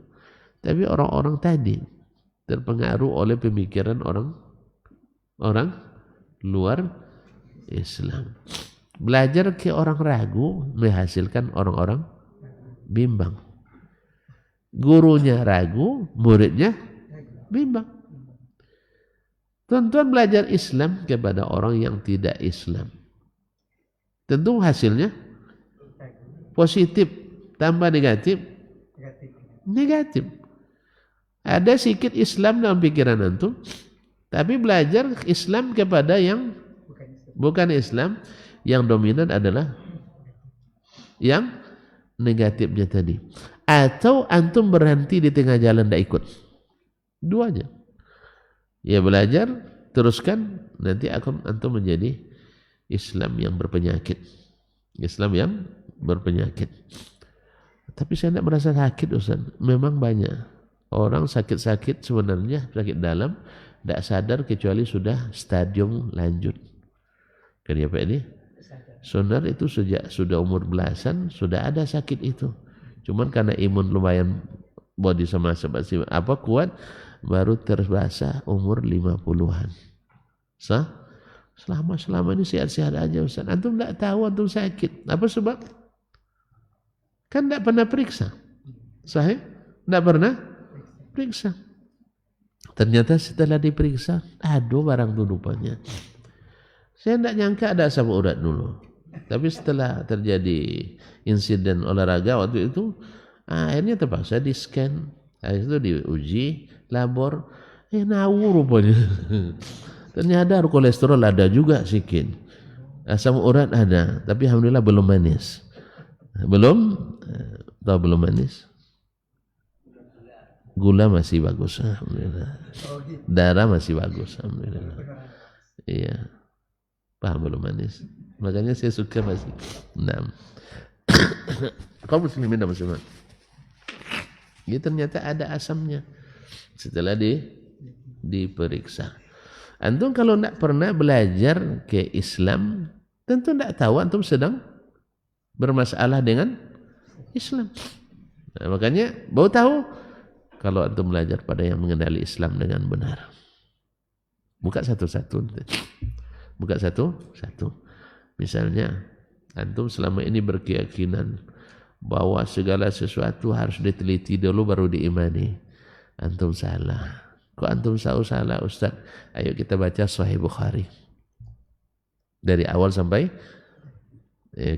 Tapi orang-orang tadi terpengaruh oleh pemikiran orang luar Islam. Belajar ke orang ragu menghasilkan orang-orang bimbang. Gurunya ragu, muridnya bimbang. Tuan-tuan belajar Islam kepada orang yang tidak Islam. Tentu hasilnya positif, tambah negatif. Negatif. Ada sedikit Islam dalam pikiran antum, tapi belajar Islam kepada yang bukan Islam, yang dominan adalah yang negatifnya tadi. Atau antum berhenti di tengah jalan tidak ikut. Duanya. Ya belajar, teruskan, nanti antum menjadi Islam yang berpenyakit. Islam yang berpenyakit. Tapi saya tidak merasa sakit, Ustaz. Memang banyak orang sakit-sakit sebenarnya, sakit dalam, tidak sadar kecuali sudah stadium lanjut. Kenapa ini? Sonar itu sejak sudah umur belasan sudah ada sakit itu. Cuman karena imun lumayan body sama apa kuat, baru terbasa umur 50-an. Selama ini sehat-sehat aja Ustaz. Antum tidak tahu antum sakit. Apa sebab? Kan tidak pernah periksa. Sahih? Tidak pernah periksa. Ternyata setelah diperiksa, aduh barang tudupannya. Saya tidak nyangka ada asam urat dulu. Tapi setelah terjadi insiden olahraga waktu itu, akhirnya terpaksa di scan. Habis itu diuji labor, ngawur rupanya. Ternyata kolesterol ada juga sedikit. Asam urat ada, tapi alhamdulillah belum manis. Belum manis. Gula masih bagus, alhamdulillah. Darah masih bagus, alhamdulillah. Iya. Paham belum manis. Makanya saya suka masih. Nah. Kaum muslimin dan muslimat. Ya ternyata ada asamnya. Setelah diperiksa. Antum kalau tidak pernah belajar ke Islam, tentu tidak tahu antum sedang bermasalah dengan Islam. Nah, makanya baru tahu kalau antum belajar pada yang mengenali Islam dengan benar. Buka satu-satu. Buka satu-satu. Misalnya, antum selama ini berkeyakinan bahwa segala sesuatu harus diteliti dulu baru diimani. Antum salah. Kok antum salah Ustaz? Ayo kita baca Sahih Bukhari. Dari awal sampai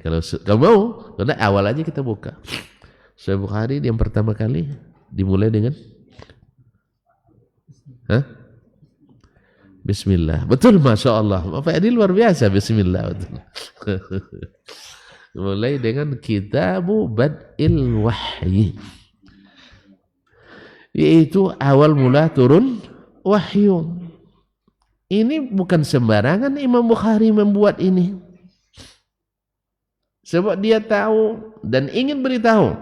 kalau mau, karena awal aja kita buka. Sahih Bukhari yang pertama kali dimulai dengan Bismillah. Betul, Masya Allah. Apa ini luar biasa, Bismillah. Betul. Mulai dengan Kitabu Bad'il Wahyi. Yaitu awal mula turun wahyu. Ini bukan sembarangan Imam Bukhari membuat ini. Sebab dia tahu dan ingin beritahu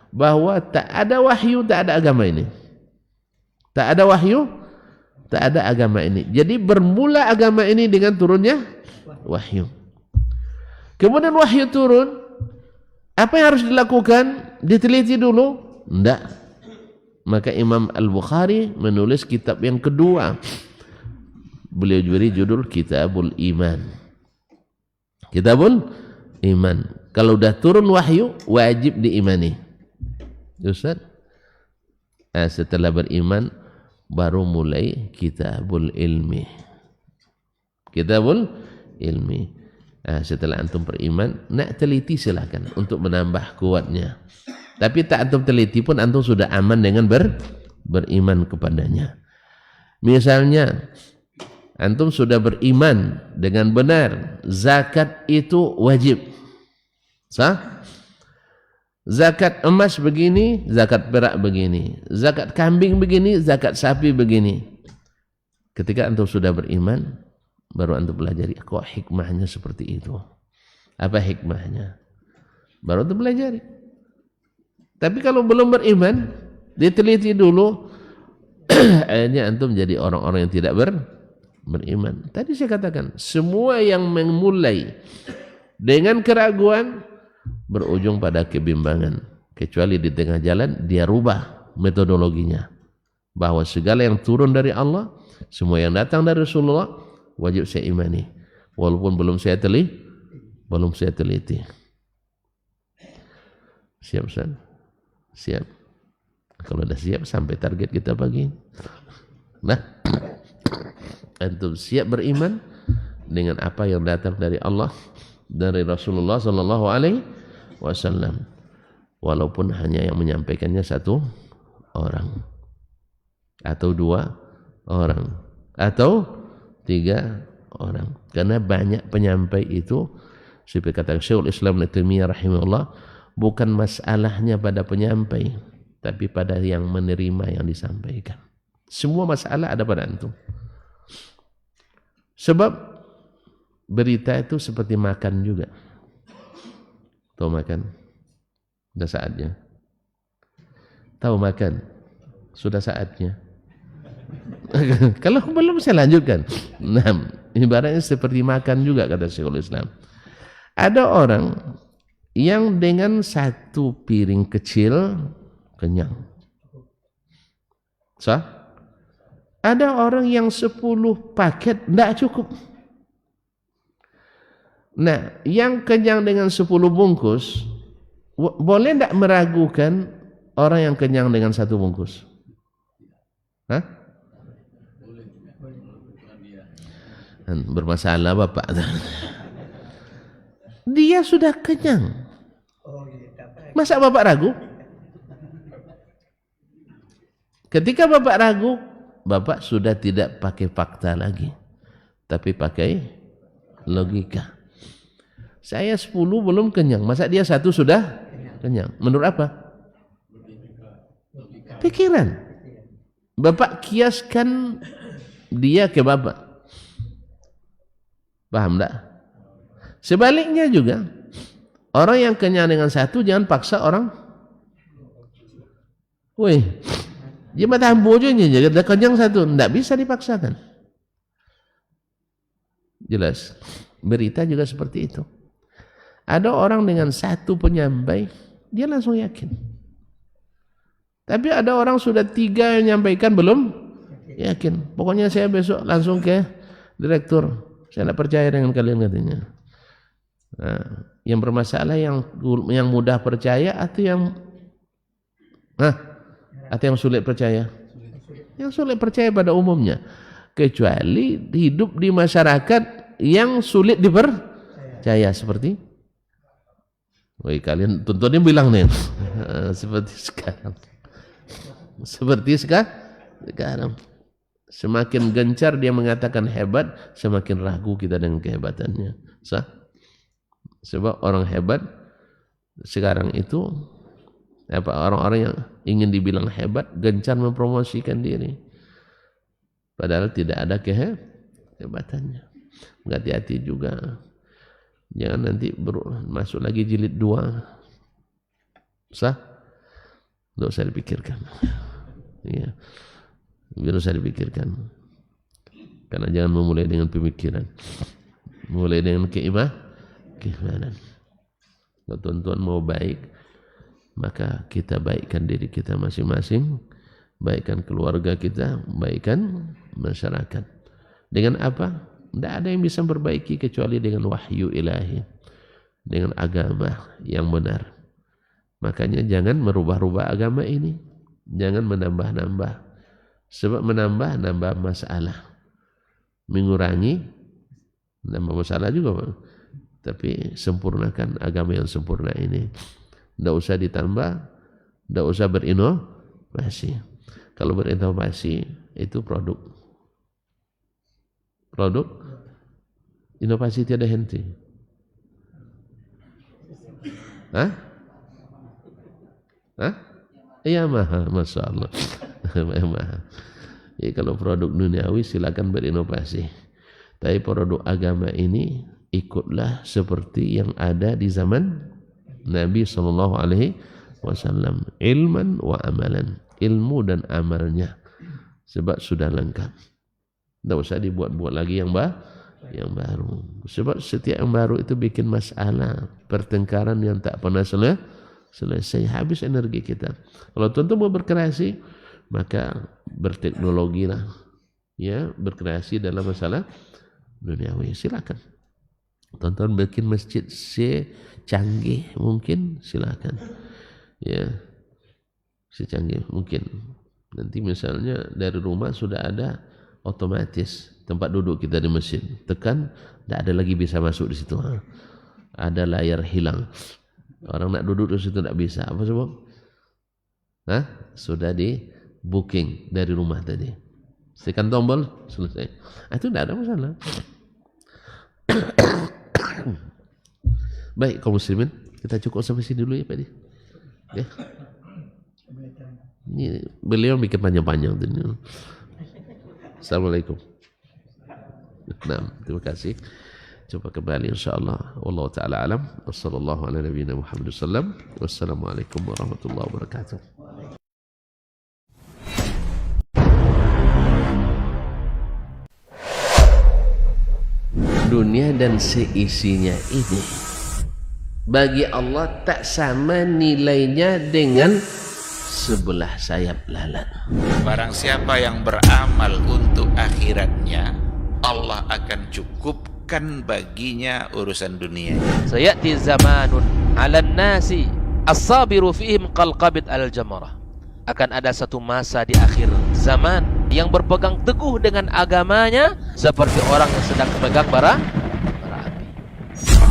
bahwa tak ada wahyu, tak ada agama ini. Tak ada wahyu, tak ada agama ini. Jadi bermula agama ini dengan turunnya wahyu. Kemudian wahyu turun, apa yang harus dilakukan? Diteliti dulu? Tidak. Maka Imam Al-Bukhari menulis kitab yang kedua. Beliau beri judul Kitabul Iman. Kitabul Iman. Kalau sudah turun wahyu, wajib diimani. Ustaz? Setelah beriman, baru mulai Kitabul Ilmi. Kitabul Ilmi. Setelah antum beriman, nak teliti silakan untuk menambah kuatnya. Tapi tak antum teliti pun antum sudah aman dengan beriman kepadanya. Misalnya, antum sudah beriman dengan benar, zakat itu wajib. Sah? Zakat emas begini, zakat perak begini. Zakat kambing begini, zakat sapi begini. Ketika antum sudah beriman, baru antum pelajari kok hikmahnya seperti itu. Apa hikmahnya? Baru antum pelajari. Tapi kalau belum beriman, diteliti dulu, akhirnya antum menjadi orang-orang yang tidak beriman. Tadi saya katakan, semua yang memulai dengan keraguan, berujung pada kebimbangan. Kecuali di tengah jalan dia rubah metodologinya. Bahwa segala yang turun dari Allah, semua yang datang dari Rasulullah, wajib saya imani. Walaupun belum saya teliti. Siap Ustaz? Siap. Kalau udah siap sampai target kita pagi. Nah, antum siap beriman dengan apa yang datang dari Allah, dari Rasulullah sallallahu alaihi wasallam. Walaupun hanya yang menyampaikannya satu orang atau dua orang atau tiga orang. Karena banyak penyampai itu, seperti kata Syekhul Islam Ibnu Taimiyah rahimahullah, bukan masalahnya pada penyampai, tapi pada yang menerima yang disampaikan. Semua masalah ada pada antum. Sebab berita itu seperti makan juga. Tahu makan? Sudah saatnya. Tahu makan? Sudah saatnya. Kalau belum saya lanjutkan. Nah, ibaratnya seperti makan juga kata Syekhul Islam. Ada orang yang dengan satu piring kecil kenyang. Sah? Ada orang yang 10 paket tidak cukup. Nah, yang kenyang dengan 10 bungkus, boleh tidak meragukan orang yang kenyang dengan 1 bungkus? Hah? Bermasalah Bapak. Dia sudah kenyang. Masa Bapak ragu? Ketika Bapak ragu, Bapak sudah tidak pakai fakta lagi, tapi pakai logika. Saya 10 belum kenyang, masa dia 1 sudah kenyang? Menurut apa? Pikiran. Bapak kiaskan dia ke Bapak. Paham tak? Sebaliknya juga, orang yang kenyang dengan 1 jangan paksa orang. Woi, dia mata bojonya jadi kenyang 1, tidak bisa dipaksakan. Jelas. Berita juga seperti itu. Ada orang dengan 1 penyampai, dia langsung yakin. Tapi ada orang sudah 3 yang menyampaikan belum yakin. Pokoknya saya besok langsung ke direktur. Saya tidak percaya dengan kalian katanya. Nah, yang bermasalah yang mudah percaya atau yang sulit percaya? Yang sulit percaya pada umumnya. Kecuali hidup di masyarakat yang sulit dipercaya seperti woi kalian tuntunnya bilang nih seperti sekarang. Seperti sekarang. Semakin gencar dia mengatakan hebat, semakin ragu kita dengan kehebatannya. Sah? Sebab orang hebat sekarang itu orang-orang yang ingin dibilang hebat gencar mempromosikan diri. Padahal tidak ada kehebatannya. Hati-hati juga. Jangan nanti masuk lagi jilid 2. Sah? Tidak usah dipikirkan. Ya. Biar usah dipikirkan. Karena jangan memulai dengan pemikiran. Mulai dengan keimanan. Kalau tuan-tuan mau baik, maka kita baikkan diri kita masing-masing, baikkan keluarga kita, baikkan masyarakat. Dengan apa? Tidak ada yang bisa memperbaiki kecuali dengan wahyu ilahi, dengan agama yang benar. Makanya jangan merubah-rubah agama ini, jangan menambah-nambah. Sebab menambah masalah, mengurangi nambah masalah juga. Tapi sempurnakan agama yang sempurna ini. Tidak usah ditambah, tidak usah berinovasi. Kalau berinovasi itu produk inovasi tiada henti. Hah? Iya masya Allah. Ya, kalau produk duniawi silakan berinovasi. Tapi produk agama ini ikutlah seperti yang ada di zaman Nabi SAW. Ilman wa amalan. Ilmu dan amalnya. Sebab sudah lengkap. Tidak usah dibuat-buat lagi yang yang baru. Sebab setiap yang baru itu bikin masalah, pertengkaran yang tak pernah selesai, habis energi kita. Kalau tuan mau berkreasi, maka berteknologi lah, ya, berkreasi dalam masalah duniawi, silakan. Tuan bikin masjid secanggih mungkin, silakan, ya, secanggih mungkin. Nanti misalnya dari rumah sudah ada otomatis tempat duduk kita di masjid, tekan, tidak ada lagi bisa masuk di situ. Ada layar hilang, orang nak duduk di situ tidak bisa. Apa sebab? Sudah di booking dari rumah tadi. Tekan tombol, selesai. Itu tidak ada masalah. Baik kaum muslimin, kita cukup sampai sini dulu ya Pak Di. Ya. Ini beliau bikin panjang-panjang. Assalamualaikum. Nah, terima kasih. Coba kembali insyaallah. Wallahu taala alam. Wassallallahu ala nabiyina Muhammad sallam. Wassalamualaikum warahmatullahi wabarakatuh. Dunia dan seisinya ini bagi Allah tak sama nilainya dengan sebelah sayap lalat. Barang siapa yang beramal untuk akhiratnya, Allah akan cukupkan baginya urusan dunia. Sayati zamanun 'alan nasi as-sabiru fihim qalqabit al-jamarah. Akan ada satu masa di akhir zaman yang berpegang teguh dengan agamanya seperti orang yang sedang memegang bara api.